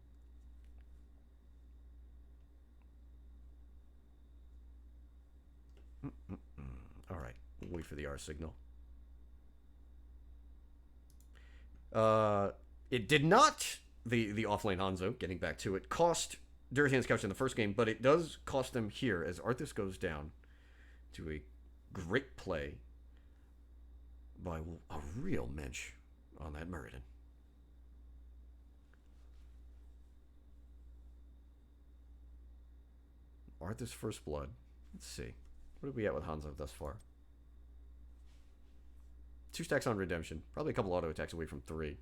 All right. We'll wait for the R signal. It did not, the offlane Hanzo, getting back to it, cost Durotan's Couch in the first game, but it does cost them here as Arthas goes down to a great play by a real mensch on that Muradin. Arthas first blood. Let's see. What did we get with Hanzo thus far? 2 stacks on redemption. Probably a couple auto attacks away from 3.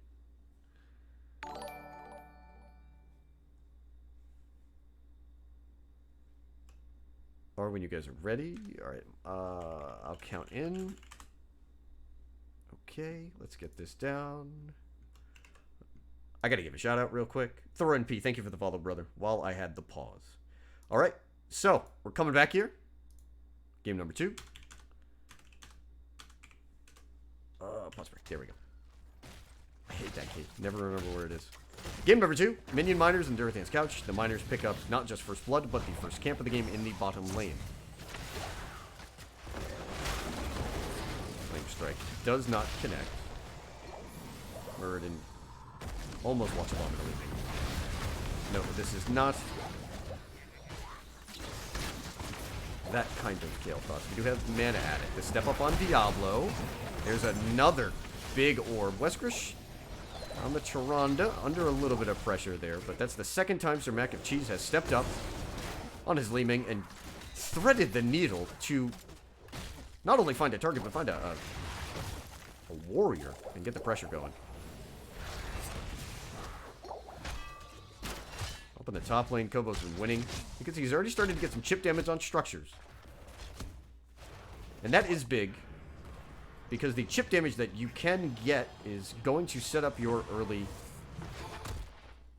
Or when you guys are ready. Alright. I'll count in. Okay. Let's get this down. I gotta give a shout out real quick. Thorin P, thank you for the follow, brother. While I had the pause. Alright. So, we're coming back here. Game number 2. Pause break. There we go. I hate that key. Never remember where it is. Game number 2. Minion Miners and Durotan's Couch. The Miners pick up not just first blood, but the first camp of the game in the bottom lane. Flame Strike does not connect. Muradin almost walks a bomb in a leaping. No, this is not that kind of Gale Toss. We do have Mana Addict. The step up on Diablo. There's another big orb. Weskrish on the Tyrande, under a little bit of pressure there, but that's the second time Sir Mac of Cheese has stepped up on his Li Ming and threaded the needle to not only find a target, but find a warrior and get the pressure going. Up in the top lane, Kobo's been winning because he's already started to get some chip damage on structures. And that is big, because the chip damage that you can get is going to set up your early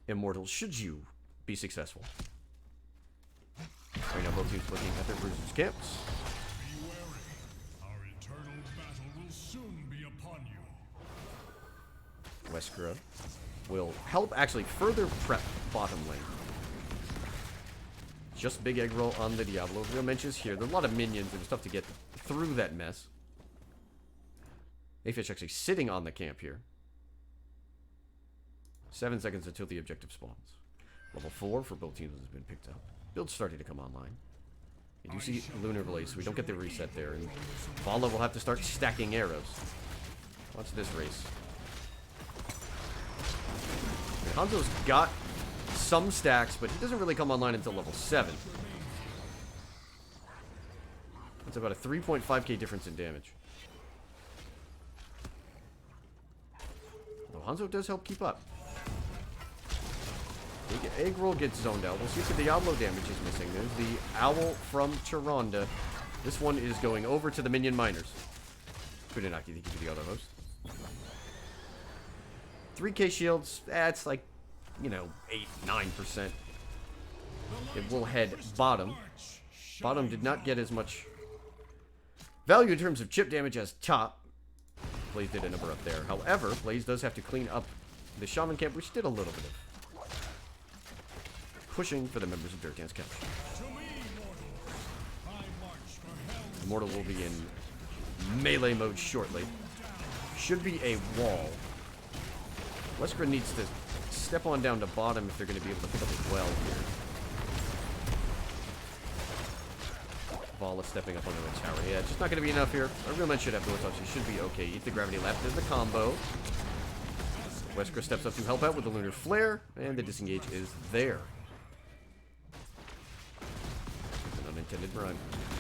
immortals, should you be successful. Right now, both teams looking at their bruisers' camps. Be wary. Our eternal battle will soon be upon you. Weskra will help actually further prep bottom lane. Just big egg roll on the Diablo. Real mentions here. There's a lot of minions and stuff to get through that mess. Afish actually sitting on the camp here. 7 seconds until the objective spawns. Level 4 for both teams has been picked up. Build's starting to come online. You do see Lunar Blaze, so we don't get the reset there. And Vala will have to start stacking arrows. Watch this race. And Hanzo's got some stacks, but he doesn't really come online until level 7. That's about a 3.5k difference in damage. Though Hanzo does help keep up. Big egg roll gets zoned out. We'll see if the Diablo damage is missing. There's the owl from Tyrande. This one is going over to the Minion Miners. Kudanaki, thank you for the auto host. 3k shields, that's like, you know, 8-9%. It will head bottom. Bottom did not get as much value in terms of chip damage as top. Blaze did a number up there. However, Blaze does have to clean up the Shaman camp, which did a little bit of pushing for the members of Durotan's Couch. Immortal will be in melee mode shortly. Should be a wall. Weskra needs to step on down to bottom if they're going to be able to pick up a well here. Vala stepping up onto the tower. Yeah, it's just not going to be enough here. Our real men should have no touch. He should be okay. Eat the gravity left. There's the combo. Weskra steps up to help out with the Lunar Flare, and the disengage is there. An unintended run.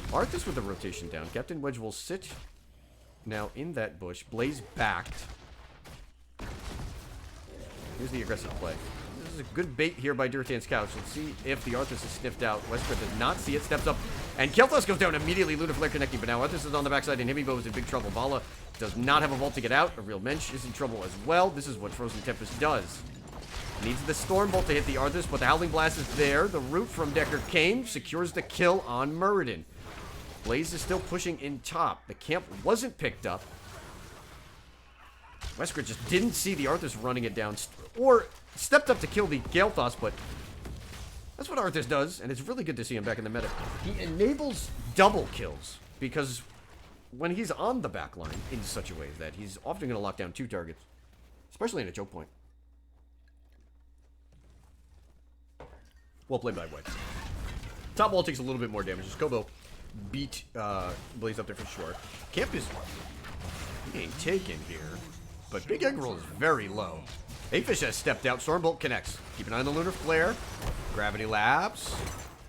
Arthas with the rotation down. Captain Wedge will sit now in that bush. Blaze backed. Here's the aggressive play. This is a good bait here by Durotan's couch. Let's see if the Arthas is sniffed out. Wesker does not see it, steps up, and Kel'Thas goes down immediately. Lunar Flare connecting, but now Arthas is on the backside, and Himibo is in big trouble. Vala does not have a vault to get out. A real Mensch is in trouble as well. This is what Frozen Tempest does. Needs the Storm Bolt to hit the Arthas, but the Howling Blast is there. The root from Decker Kane secures the kill on Muradin. Blaze is still pushing in top. The camp wasn't picked up. Wesker just didn't see the Arthas running it down, or stepped up to kill the Kel'Thas, but that's what Arthas does, and it's really good to see him back in the meta. He enables double kills, because when he's on the back line in such a way that he's often going to lock down 2 targets, especially in a choke point. Well played by White. Top wall takes a little bit more damage as Kobo beat Blaze up there for sure. Camp is being taken here, but Big Egg Roll is very low. Afish has stepped out. Stormbolt connects. Keep an eye on the Lunar Flare. Gravity Lapse.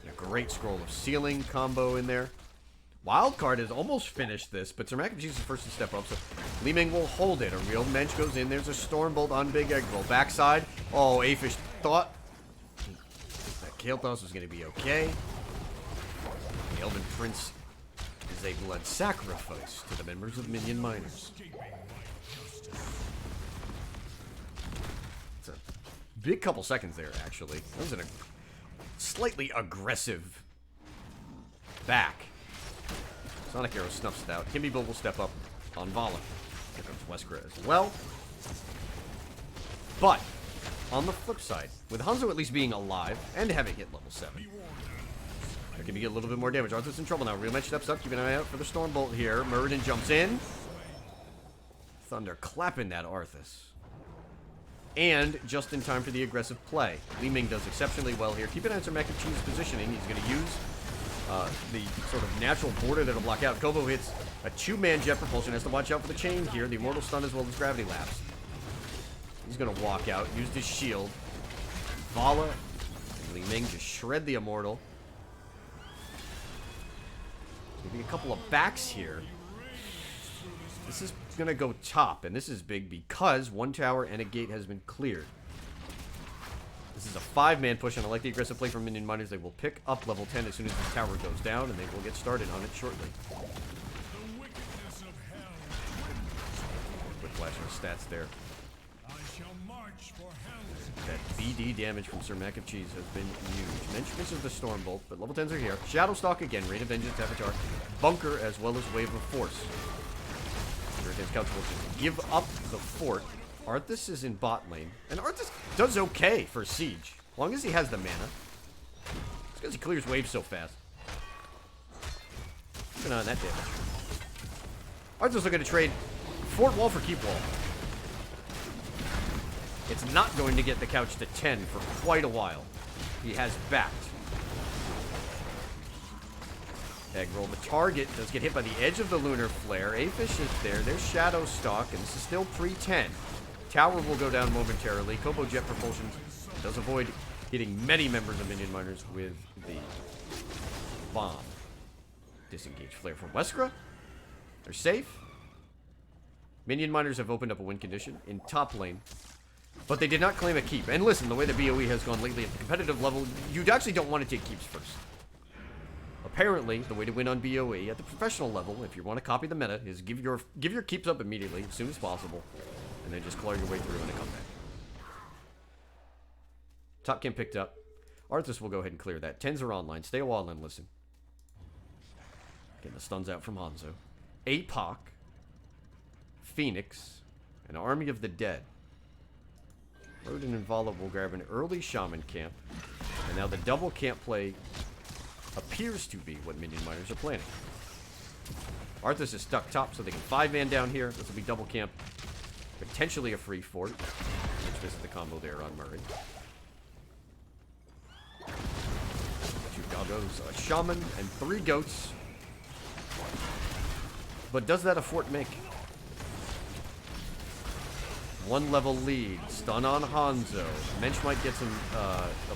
And a great Scroll of Sealing combo in there. Wildcard has almost finished this, but Sir Mac and Cheese is first to step up, so Li Ming will hold it. A real Mensch goes in. There's a Stormbolt on Big Egg Roll. Backside. Oh, Afish thought that Kel'Thas was going to be okay. The Elven Prince is a blood sacrifice to the members of Minion Miners. It's a big couple seconds there, actually. That was a slightly aggressive back. Sonic Arrow snuffs it out. Kimby will step up on Vala. Here comes Wesker as well. But, on the flip side, with Hanzo at least being alive and having hit level 7, there can be a little bit more damage. Arthur's in trouble now. Real Mensch steps up. Keep an eye out for the Stormbolt here. Muradin jumps in. Thunder clapping that Arthas. And just in time for the aggressive play. Li Ming does exceptionally well here. Keep an eye on Sir Mac and Cheese positioning. He's going to use the sort of natural border that'll block out. Kobo hits a 2-man jet propulsion. Has to watch out for the chain here. The Immortal Stun as well as Gravity Lapse. He's going to walk out. Used his shield. Vala and Li Ming just shred the Immortal. Maybe a couple of backs here. This is going to go top, and this is big because 1 tower and a gate has been cleared. This is a 5-man push, and I like the aggressive play from Minion Miners. They will pick up level 10 as soon as the tower goes down, and they will get started on it shortly. Quick flash of stats there. That BD damage from Sir Mac and Cheese has been huge. Mensch misses the Stormbolt, but level 10s are here. Shadowstalk again, Rain of Vengeance, Avatar, Bunker, as well as Wave of Force. Durotan's couch will just give up the fort. Arthas is in bot lane, and Arthas does okay for Siege, as long as he has the mana. It's because he clears waves so fast. Keep an eye on that damage. Arthas looking to trade fort wall for keep wall. It's not going to get the couch to 10 for quite a while. He has backed. Egg roll. The target does get hit by the edge of the Lunar Flare. Afish is there. There's Shadowstalk, and this is still pre-10. Tower will go down momentarily. Kobo Jet Propulsion does avoid hitting many members of Minion Miners with the bomb. Disengage Flare from Weskra. They're safe. Minion Miners have opened up a win condition in top lane. But they did not claim a keep. And listen, the way the BOE has gone lately at the competitive level, you actually don't want to take keeps first. Apparently, the way to win on BOE at the professional level, if you want to copy the meta, is give your keeps up immediately, as soon as possible, and then just claw your way through in a comeback. Top camp picked up. Arthas will go ahead and clear that. 10s are online. Stay a while and listen. Getting the stuns out from Hanzo. APOC, Phoenix, an Army of the Dead. Rodin and Vala will grab an early Shaman camp. And now the double camp play appears to be what Minion Miners are planning. Arthas is stuck top, so they can 5-man down here. This will be double camp. Potentially a free fort. Which visit the combo there on Murray. 2 doggos, a Shaman, and 3 goats. But does that a fort make? 1 level lead. Stun on Hanzo. Mensch might get some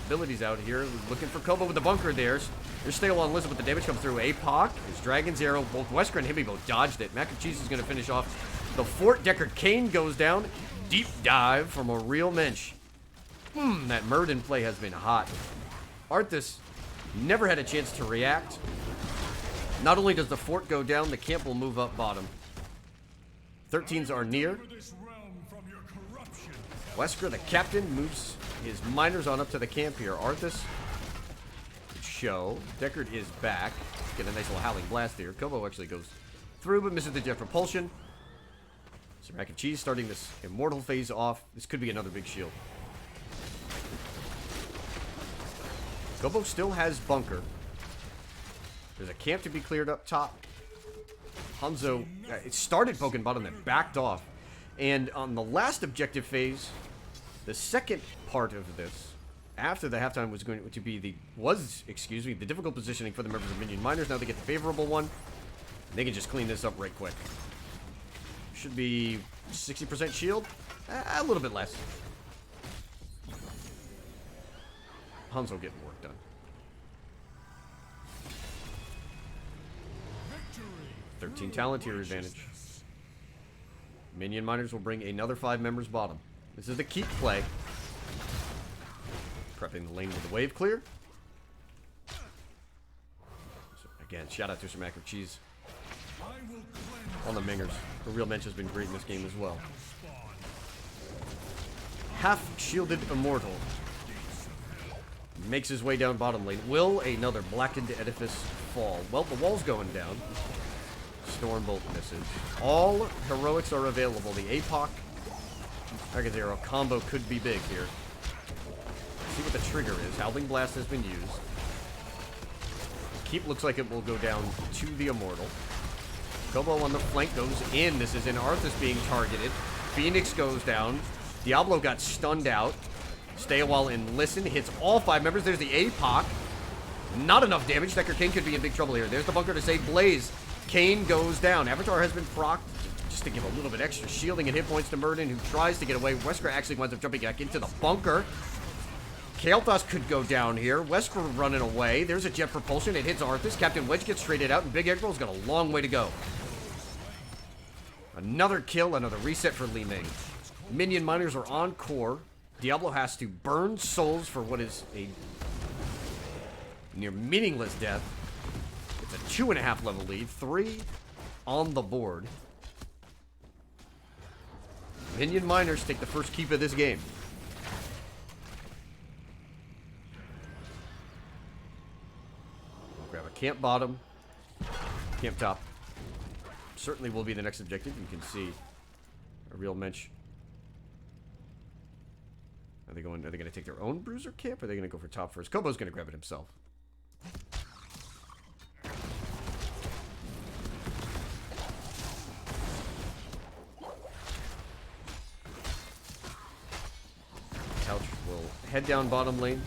abilities out here. Looking for Kobo with the bunker there. There's Stay on Lizard, but the damage comes through. APOC. His Dragon's Arrow. Both Wesker and Himmy both dodged it. Mac and Cheese is going to finish off the fort. Deckard Cain goes down. Deep dive from a real Mensch. That Murden play has been hot. Arthas never had a chance to react. Not only does the fort go down, the camp will move up bottom. 13s are near. Wesker, the captain, moves his miners on up to the camp here. Arthas, show. Deckard is back. Get a nice little howling blast here. Kobo actually goes through, but misses the jet propulsion. So Mac and Cheese starting this immortal phase off. This could be another big shield. Kobo still has bunker. There's a camp to be cleared up top. Hanzo, it started poking bottom, then backed off. And on the last objective phase, the second part of this, after the halftime was going to be the difficult positioning for the members of Minion Miners. Now they get the favorable one. They can just clean this up right quick. Should be 60% shield. A little bit less. Hanzo getting work done. 13 talent tier advantage. Minion Miners will bring another 5 members bottom. This is the keep play. Prepping the lane with the wave clear. So again, shout out to some Mac and Cheese on the Mingers. The real Mensch has been great in this game as well. Half shielded Immortal makes his way down bottom lane. Will another blackened edifice fall? Well, the wall's going down. Stormbolt misses. All heroics are available. The APOC Dragon's Arrow combo could be big here. Let's see what the trigger is. Howling Blast has been used. Keep looks like it will go down to the Immortal. Kobo on the flank goes in. This is in Arthas being targeted. Phoenix goes down. Diablo got stunned out. Stay a while and listen. Hits all 5 members. There's the APOC. Not enough damage. Decker Kane could be in big trouble here. There's the bunker to save Blaze. Kane goes down. Avatar has been procced just to give a little bit extra shielding and hit points to Murden, who tries to get away. Wesker actually winds up jumping back into the bunker. Kael'thas could go down here. Wesker running away. There's a jet propulsion. It hits Arthas. Captain Wedge gets traded out, and Big Eggroll's got a long way to go. Another kill, another reset for Li Ming. Minion Miners are on core. Diablo has to burn souls for what is a near meaningless death. It's a 2.5 level lead. 3 on the board. Minion Miners take the first keep of this game. We'll grab a camp bottom. Camp top. Certainly will be the next objective. You can see a real Mensch. Are they going to take their own bruiser camp? Or are they going to go for top first? Kobo's going to grab it himself. Couch will head down bottom lane.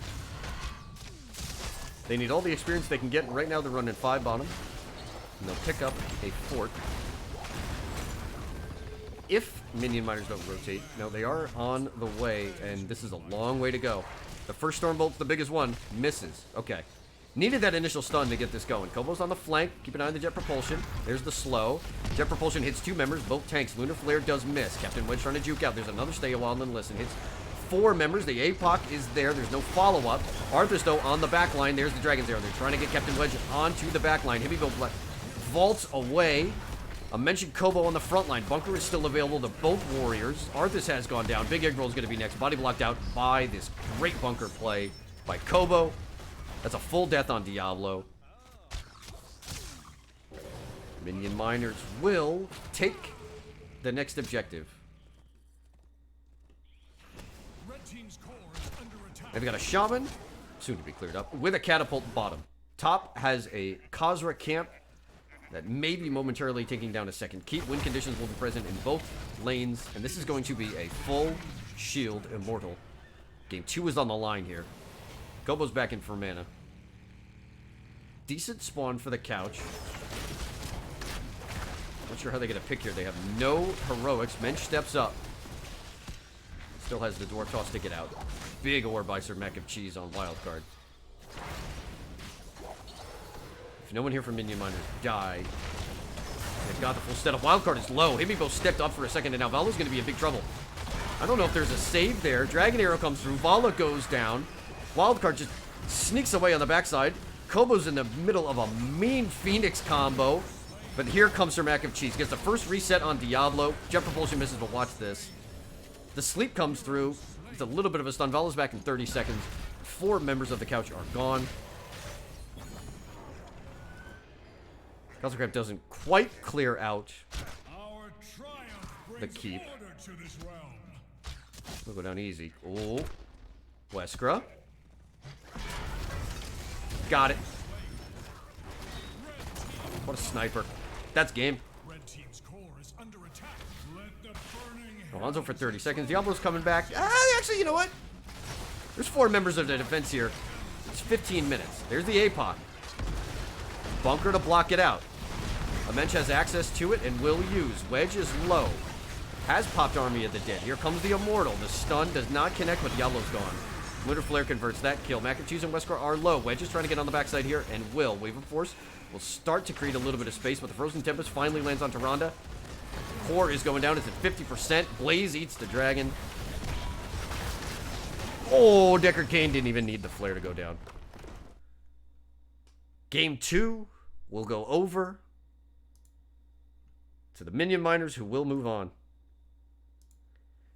They need all the experience they can get. Right now they're running 5 bottom. And they'll pick up a fort. If Minion Miners don't rotate. No, they are on the way, and this is a long way to go. The first Stormbolt's the biggest one. Misses. Okay. Needed that initial stun to get this going. Kobo's on the flank. Keep an eye on the jet propulsion. There's the slow. Jet propulsion hits 2 members, both tanks. Lunar Flare does miss. Captain Wedge trying to juke out. There's another stay a while and then listen. Hits 4 members. The APOC is there. There's no follow-up. Arthas, though, on the back line. There's the Dragon's Arrow. They're trying to get Captain Wedge onto the back line. Heavy Build vaults away. I mentioned Kobo on the front line. Bunker is still available to both warriors. Arthas has gone down. Big Eggroll is going to be next. Body blocked out by this great bunker play by Kobo. That's a full death on Diablo. Minion Miners will take the next objective. They've got a Shaman, soon to be cleared up, with a Catapult bottom. Top has a Khazra camp that may be momentarily taking down a second keep. Wind conditions will be present in both lanes, and this is going to be a full shield Immortal. Game 2 is on the line here. Kobo's back in for mana. Decent spawn for the couch. Not sure how they get a pick here. They have no heroics. Mensch steps up. Still has the Dwarf Toss to get out. Big ore by Sir Mac of Cheese on wildcard. If no one here from Minion Miners die, they've got the full setup. Wildcard is low. Himibo stepped up for a second, and now Valo's going to be in big trouble. I don't know if there's a save there. Dragon Arrow comes through. Vala goes down. Wildcard just sneaks away on the backside. Kobo's in the middle of a mean Phoenix combo. But here comes Sir Mac of Cheese. Gets the first reset on Diablo. Jet Propulsion misses, but watch this. The sleep comes through. It's a little bit of a stun. Vala's back in 30 seconds. 4 members of the couch are gone. Crab doesn't quite clear out the keep. We'll go down easy. Oh. Weskra. Got it. What a sniper. That's game. Alonzo for 30 seconds. Diablo's coming back. Actually, you know what? There's 4 members of the defense here. It's 15 minutes. There's the APOC. Bunker to block it out. Amench has access to it and will use. Wedge is low. Has popped Army of the Dead. Here comes the Immortal. The stun does not connect, but Diablo's gone. Lunar Flare converts that kill. Mac and Cheese and Wesker are low. Wedge is trying to get on the backside here and will. Wave of Force will start to create a little bit of space, but the Frozen Tempest finally lands on Tyrande. Core is going down. It's at 50%. Blaze eats the dragon. Oh, Deckard Cain didn't even need the flare to go down. Game 2 will go over to the Minion Miners, who will move on.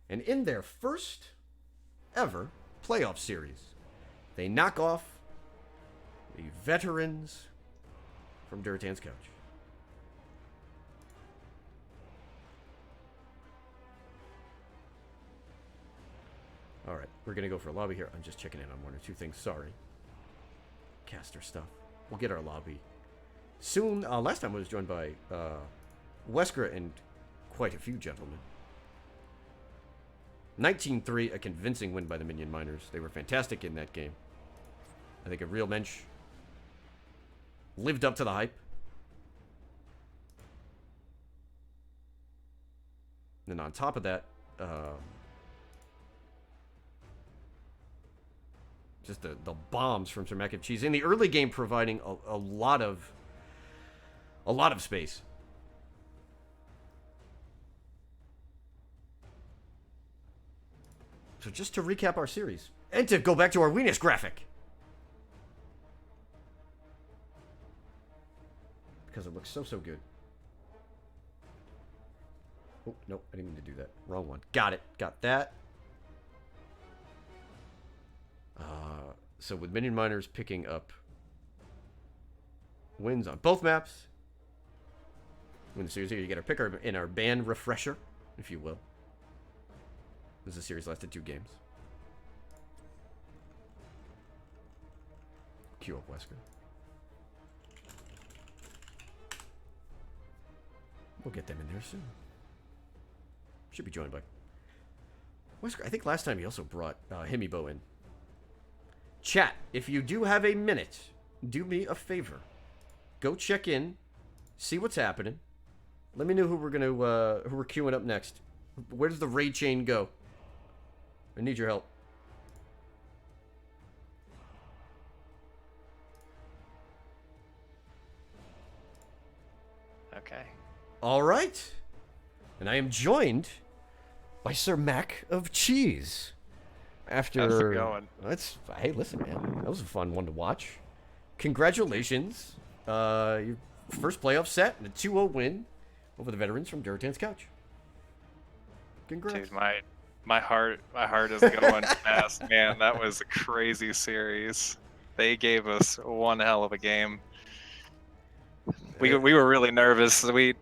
And in their first ever playoff series, they knock off the veterans from Durotan's couch. All right, we're going to go for a lobby here. I'm just checking in on 1 or 2 things. Sorry. Caster stuff. We'll get our lobby soon. Last time I was joined by Wesker and quite a few gentlemen. 19-3, a convincing win by the Minion Miners. They were fantastic in that game. I think a real mensch lived up to the hype. And on top of that, just the bombs from Sir Mac and Cheese in the early game, providing a lot of space. So just to recap our series, and to go back to our Weenus graphic, because it looks so good. Oh, no, I didn't mean to do that. Wrong one. Got it. Got that. So with Minion Miners picking up wins on both maps, win the series here, you get our pick in our band refresher, if you will. The series lasted 2 games. Queue up Wesker. We'll get them in there soon. Should be joined by Wesker. I think last time he also brought Himibo in. Chat, if you do have a minute, do me a favor. Go check in, see what's happening. Let me know who we're queuing up next. Where does the raid chain go? I need your help. Okay. All right. And I am joined by Sir Mac of Cheese. After how's it going? Hey, listen, man. That was a fun one to watch. Congratulations. Your first playoff set and a 2-0 win over the veterans from Durotan's couch. Congrats. Dude, my heart is going fast, man. That was a crazy series. They gave us one hell of a game. We were really nervous. We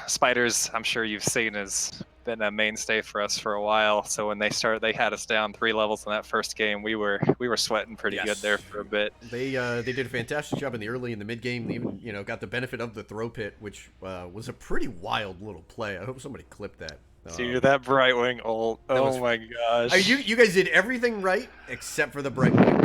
Spiders, I'm sure you've seen, has been a mainstay for us for a while. So when they had us down 3 levels in that first game, we were sweating pretty good there for a bit. They did a fantastic job in the early and the mid game. They even got the benefit of the throw pit, which was a pretty wild little play. I hope somebody clipped that. Dude, that Brightwing ult. Oh my gosh. You guys did everything right except for the Brightwing.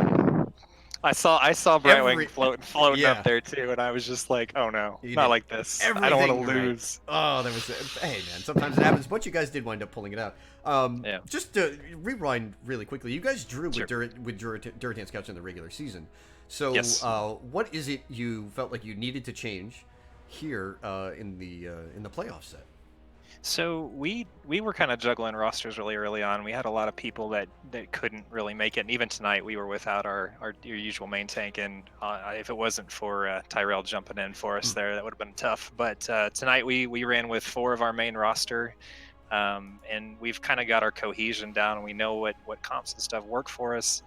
I saw Brightwing floating up there too, and I was just like, oh no, not like this. I don't want to lose. Oh, that was hey man, sometimes it happens, but you guys did wind up pulling it out. Yeah. Just to rewind really quickly, you guys drew with Durotan's couch in the regular season. So yes. What is it you felt like you needed to change here in the playoff set? So we were kind of juggling rosters really early on. We had a lot of people that couldn't really make it, and even tonight we were without our usual main tank. And if it wasn't for Tyrell jumping in for us there, that would have been tough. But tonight we ran with 4 of our main roster, and we've kind of got our cohesion down. We know what comps and stuff work for us.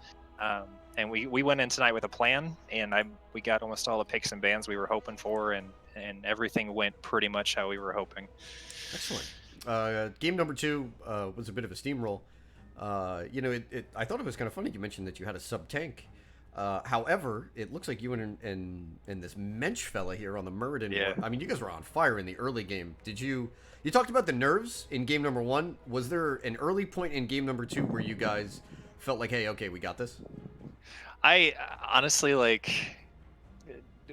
And we went in tonight with a plan, and we got almost all the picks and bans we were hoping for, and everything went pretty much how we were hoping. Excellent. Game number 2 was a bit of a steamroll. I thought it was kind of funny you mentioned that you had a sub tank. However, it looks like you and this Mensch fella here on the Muradin. Yeah. I mean, you guys were on fire in the early game. Did you? You talked about the nerves in game number 1. Was there an early point in game number 2 where you guys felt like, hey, okay, we got this? I honestly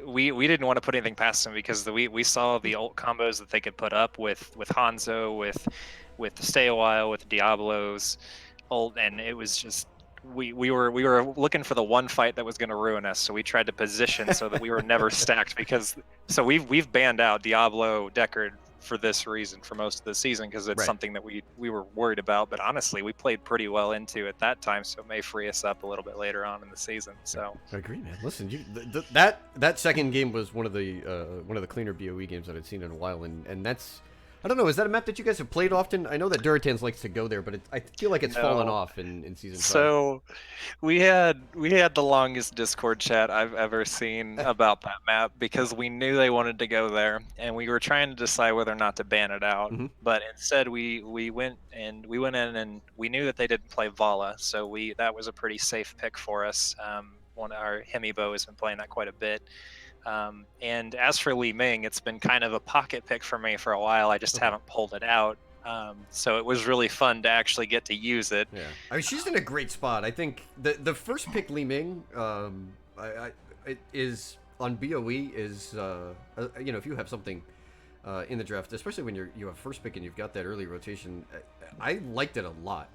we didn't want to put anything past them because we saw the ult combos that they could put up with Hanzo, with Stay a While, with Diablo's ult, and it was just we were looking for the one fight that was going to ruin us. So we tried to position so that we were never stacked we've banned out Diablo Deckard for this reason for most of the season because it's something that we were worried about. But honestly, we played pretty well into at that time, so it may free us up a little bit later on in the season. So I agree, man. Listen, that second game was one of the cleaner BOE games that I'd seen in a while, and that's. I don't know. Is that a map that you guys have played often? I know that Durotan likes to go there, but I feel like it's fallen off in season 5. So we had the longest Discord chat I've ever seen about that map because we knew they wanted to go there, and we were trying to decide whether or not to ban it out. Mm-hmm. But instead, we went in and we knew that they didn't play Vala, so that was a pretty safe pick for us. One of our Hemibo has been playing that quite a bit. And as for Li Ming, it's been kind of a pocket pick for me for a while. I just haven't pulled it out. So it was really fun to actually get to use it. Yeah, I mean, she's in a great spot. I think the first pick Li Ming, it is on BOE is if you have something in the draft, especially when you have first pick and you've got that early rotation, I liked it a lot.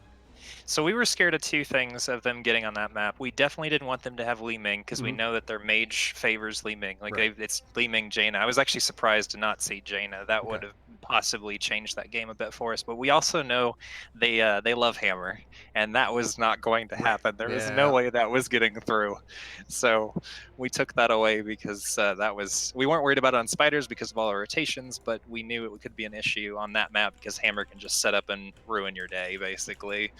So we were scared of 2 things of them getting on that map. We definitely didn't want them to have Li Ming because we know that their mage favors Li Ming. It's Li Ming, Jaina. I was actually surprised to not see Jaina. That would have possibly changed that game a bit for us. But we also know they love Hammer, and that was not going to happen. There was no way that was getting through. So we took that away because we weren't worried about it on Spiders because of all our rotations, but we knew it could be an issue on that map because Hammer can just set up and ruin your day, basically.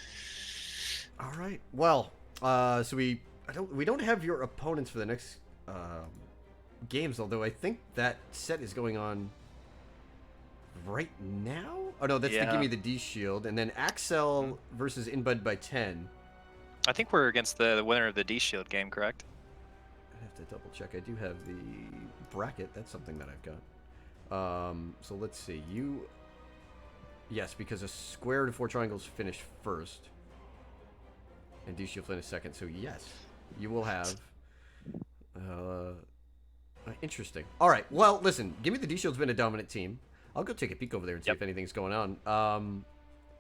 All right. Well, so we don't have your opponents for the next games, although I think that set is going on right now. Oh no, that's the Gimme the D Shield, and then Axel versus Inbud by 10. I think we're against the winner of the D Shield game, correct? I have to double check. I do have the bracket. That's something that I've got. So let's see. Yes, because a square to 4 triangles finish first. And D Shield finish second. So yes, you will have. Interesting. All right. Well, listen. Give me the D Shield's been a dominant team. I'll go take a peek over there and see if anything's going on.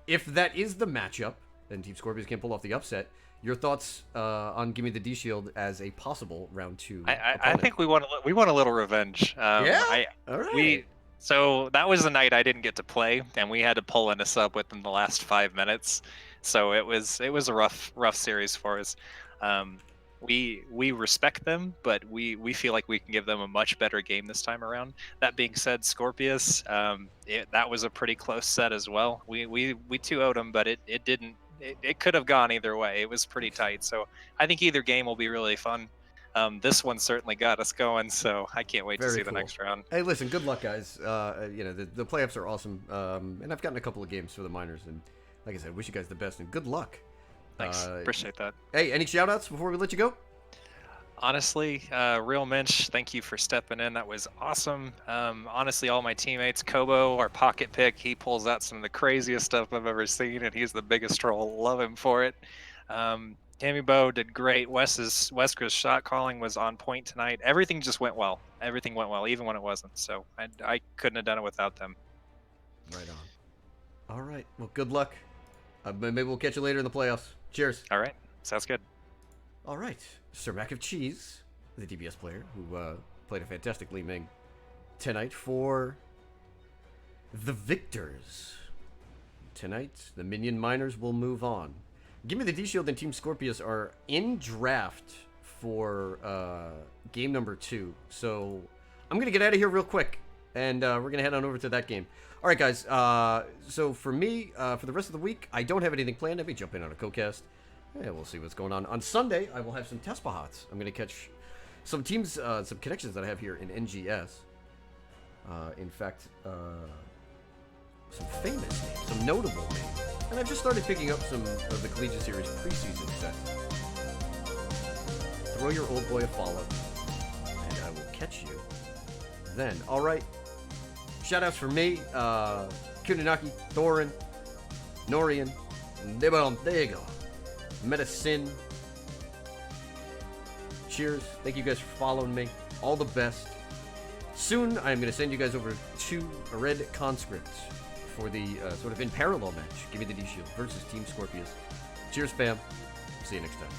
If that is the matchup, then Team Scorpius can pull off the upset. Your thoughts on Give Me the D Shield as a possible round 2? I think we want a little revenge. All right. So that was the night I didn't get to play, and we had to pull in a sub within the last 5 minutes. So it was a rough series for us. We respect them, but we feel like we can give them a much better game this time around. That being said, Scorpius, that was a pretty close set as well. We 2-0'd them, but it didn't. It could have gone either way. It was pretty tight. So I think either game will be really fun. This one certainly got us going, so I can't wait to see the next round. Hey, listen, good luck, guys. The playoffs are awesome, and I've gotten a couple of games for the minors, and like I said, wish you guys the best and good luck. Thanks, appreciate that. Hey, any shout-outs before we let you go? Honestly, Real Mensch, thank you for stepping in. That was awesome. Honestly, all my teammates, Kobo, our pocket pick, he pulls out some of the craziest stuff I've ever seen, and he's the biggest troll. Love him for it. Hemibo did great. Wesker's shot calling was on point tonight. Everything just went well. Everything went well, even when it wasn't. So I couldn't have done it without them. Right on. All right. Well, good luck. Maybe we'll catch you later in the playoffs. Cheers. All right. Sounds good. All right. Sir Mac of Cheese, the DBS player who played a fantastic Li Ming tonight for the victors. Tonight, the Minion Miners will move on. Give Me the D-Shield and Team Scorpius are in draft for game number 2. So I'm going to get out of here real quick, and we're going to head on over to that game. All right, guys. So for me, for the rest of the week, I don't have anything planned. I may jump in on a co-cast. Yeah, we'll see what's going on. On Sunday, I will have some Tespahots. I'm going to catch some teams, some connections that I have here in NGS. In fact, some famous names, some notable names. And I've just started picking up some of the Collegiate Series preseason sets. Throw your old boy a follow, and I will catch you then. Alright. Shoutouts for me, Kunanaki, Thorin, Norian, Nibelantego, Medicine. Cheers. Thank you guys for following me. All the best. Soon, I'm going to send you guys over to Red Conscripts for the sort of in parallel match. Give Me the D-Shield versus Team Scorpius. Cheers, fam. See you next time.